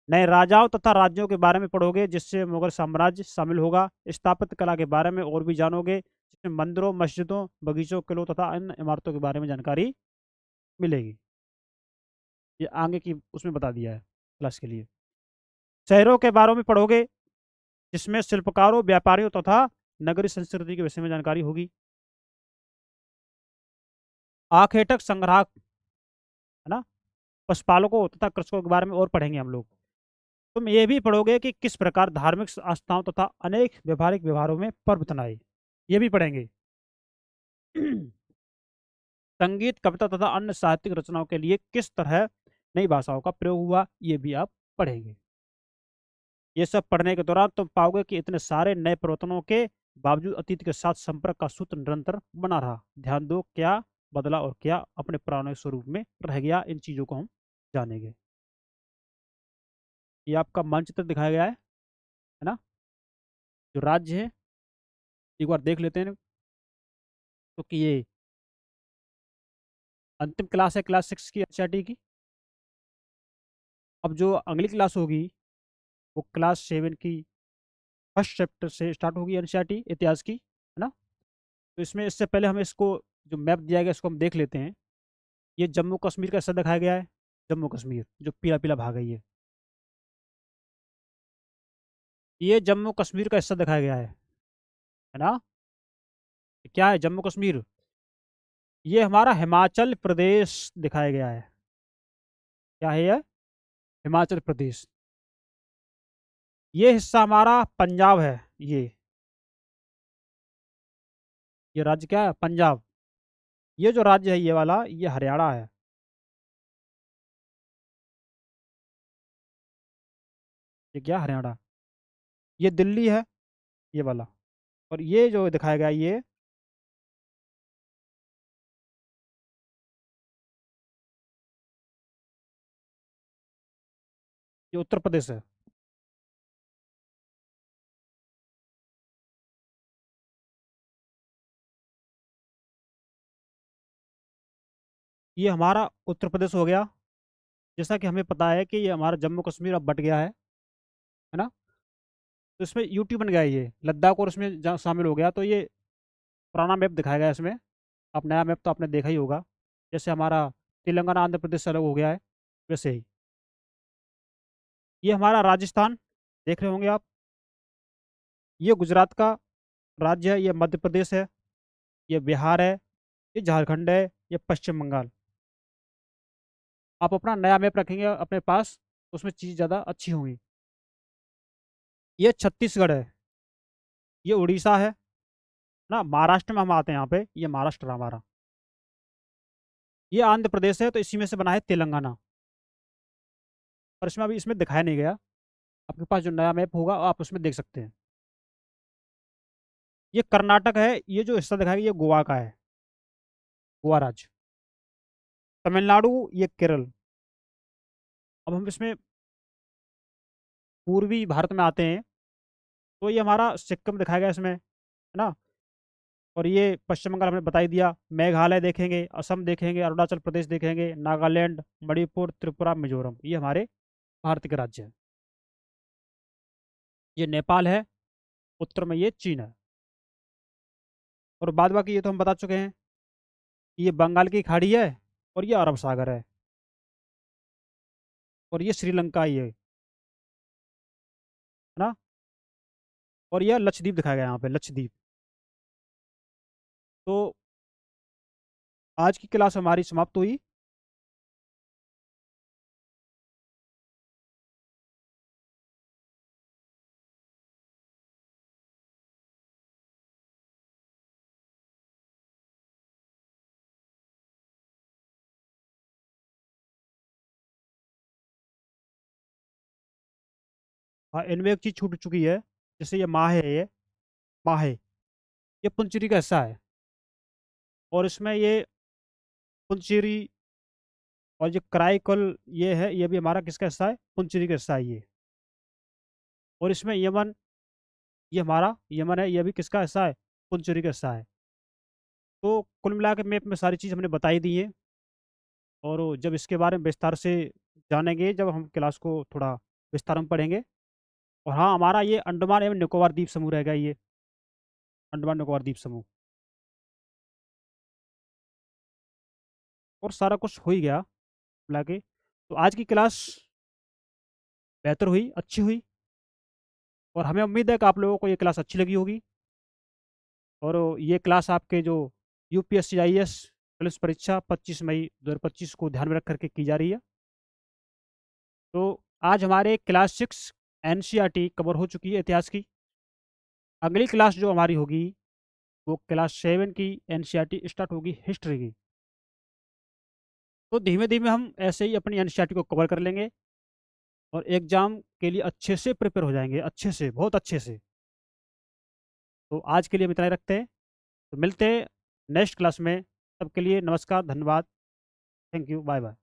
नए राजाओं तथा राज्यों के बारे में पढ़ोगे, जिससे मुगल साम्राज्य शामिल होगा। स्थापत्य कला के बारे में और भी जानोगे, जिसमें मंदिरों, मस्जिदों, बगीचों, किलों तथा अन्य इमारतों के बारे में जानकारी मिलेगी। ये आगे की उसमें बता दिया है क्लास के लिए। शहरों के बारे में पढ़ोगे, जिसमें शिल्पकारों, व्यापारियों तथा नगरीय संस्कृति के विषय में जानकारी होगी। आखेटक संग्राहक, है ना, पशुपालकों तथा कृषकों के बारे में और पढ़ेंगे हम लोग। तुम ये भी पढ़ोगे कि किस प्रकार धार्मिक आस्थाओं तथा अनेक व्यवहारिक व्यवहारों में पर्व तनाए, ये भी पढ़ेंगे। संगीत, कविता तथा अन्य साहित्यिक रचनाओं के लिए किस तरह नई भाषाओं का प्रयोग हुआ, ये भी आप पढ़ेंगे। ये सब पढ़ने के दौरान तुम पाओगे कि इतने सारे नए परिवर्तनों के बावजूद अतीत के साथ संपर्क का सूत्र निरंतर बना रहा। ध्यान दो, क्या बदला और क्या अपने पुराने स्वरूप में रह गया, इन चीजों को हम जानेंगे। ये आपका मानचित्र दिखाया गया है ना, जो राज्य है, एक बार देख लेते हैं। क्योंकि ये अंतिम क्लास है क्लास 6 की एनसीईआरटी की। अब जो अगली क्लास होगी वो क्लास 7 की फर्स्ट चैप्टर से स्टार्ट होगी एनसीईआरटी इतिहास की, है ना। तो इसमें इससे पहले हम इसको जो मैप दिया गया इसको हम देख लेते हैं। ये जम्मू कश्मीर का हिस्सा दिखाया गया है, जम्मू कश्मीर जो पीला पीला भाग है ये जम्मू कश्मीर का हिस्सा दिखाया गया है ना। क्या है जम्मू कश्मीर? ये हमारा हिमाचल प्रदेश दिखाया गया है। क्या है ये? हिमाचल प्रदेश। ये हिस्सा हमारा पंजाब है। ये राज्य क्या है? पंजाब। ये जो राज्य है ये वाला, ये हरियाणा है। ये क्या? हरियाणा। ये दिल्ली है, ये वाला। और ये जो दिखाया गया ये उत्तर प्रदेश है। ये हमारा उत्तर प्रदेश हो गया। जैसा कि हमें पता है कि ये हमारा जम्मू कश्मीर अब बट गया है ना। तो इसमें यूटी बन गया है ये लद्दाख, और इसमें शामिल हो गया। तो ये पुराना मैप दिखाया गया है इसमें। अब नया मैप तो आपने देखा ही होगा, जैसे हमारा तेलंगाना आंध्र प्रदेश से अलग हो गया है, वैसे ही ये हमारा राजस्थान देख रहे होंगे आप। ये गुजरात का राज्य है, ये मध्य प्रदेश है, ये बिहार है, ये झारखंड है, ये पश्चिम बंगाल। आप अपना नया मैप रखेंगे अपने पास, उसमें चीज़ ज़्यादा अच्छी होंगी। ये छत्तीसगढ़ है, ये उड़ीसा है ना। महाराष्ट्र में हम आते हैं, यहाँ पे ये महाराष्ट्र है हमारा। ये आंध्र प्रदेश है, तो इसी में से बना है तेलंगाना। पर इसमें अभी इसमें दिखाया नहीं गया। आपके पास जो नया मैप होगा आप उसमें देख सकते हैं। ये कर्नाटक है, ये जो हिस्सा दिखाया गया ये गोवा का है, गोवा राज्य। तमिलनाडु, ये केरल। अब हम इसमें पूर्वी भारत में आते हैं, तो ये हमारा सिक्किम दिखाया गया इसमें, है ना। और ये पश्चिम बंगाल हमने बता ही दिया, मेघालय देखेंगे, असम देखेंगे, अरुणाचल प्रदेश देखेंगे, नागालैंड, मणिपुर, त्रिपुरा, मिजोरम, ये हमारे भारत के राज्य हैं। ये नेपाल है, उत्तर में ये चीन है। और बाद बाकी ये तो हम बता चुके हैं, ये बंगाल की खाड़ी है और ये अरब सागर है, और ये श्रीलंका ही है ना। और यह लक्षद्वीप दिखाया गया है यहाँ पे, लक्षद्वीप। तो आज की क्लास हमारी समाप्त हुई। हाँ, इनमें एक चीज़ छूट चुकी है, जैसे ये माह है, ये माह है, ये पुंचेरी का हिस्सा है। और इसमें ये पुंचेरी और जो कराईकल ये है, ये भी हमारा किसका हिस्सा है, पुंचेरी का हिस्सा है ये। और इसमें यमन, ये हमारा यमन है, ये भी किसका हिस्सा है, पुंचेरी का हिस्सा है। तो कुल मिला के मैप में सारी चीज़ हमने बताई दी है। और जब इसके बारे में विस्तार से जानेंगे, जब हम क्लास को थोड़ा विस्तार में पढ़ेंगे। और हाँ, हमारा ये अंडमान एवं निकोबार द्वीप समूह रहेगा, ये अंडमान निकोबार द्वीप समूह। और सारा कुछ हो ही गया मिला के। तो आज की क्लास बेहतर हुई, अच्छी हुई। और हमें उम्मीद है कि आप लोगों को ये क्लास अच्छी लगी होगी। और ये क्लास आपके जो यूपीएससी आईएएस पुलिस परीक्षा 25 मई 2025 को ध्यान में रख करके की जा रही है। तो आज हमारे क्लास 6 एनसीईआरटी कवर हो चुकी है इतिहास की। अगली क्लास जो हमारी होगी वो क्लास 7 की एनसीईआरटी स्टार्ट होगी हिस्ट्री की। तो धीमे धीमे हम ऐसे ही अपनी एनसीईआरटी को कवर कर लेंगे और एग्जाम के लिए अच्छे से प्रिपेयर हो जाएंगे, अच्छे से, बहुत अच्छे से। तो आज के लिए हम इतना ही रखते हैं। तो मिलते हैं नेक्स्ट क्लास में। तब के लिए नमस्कार, धन्यवाद, थैंक यू, बाय बाय।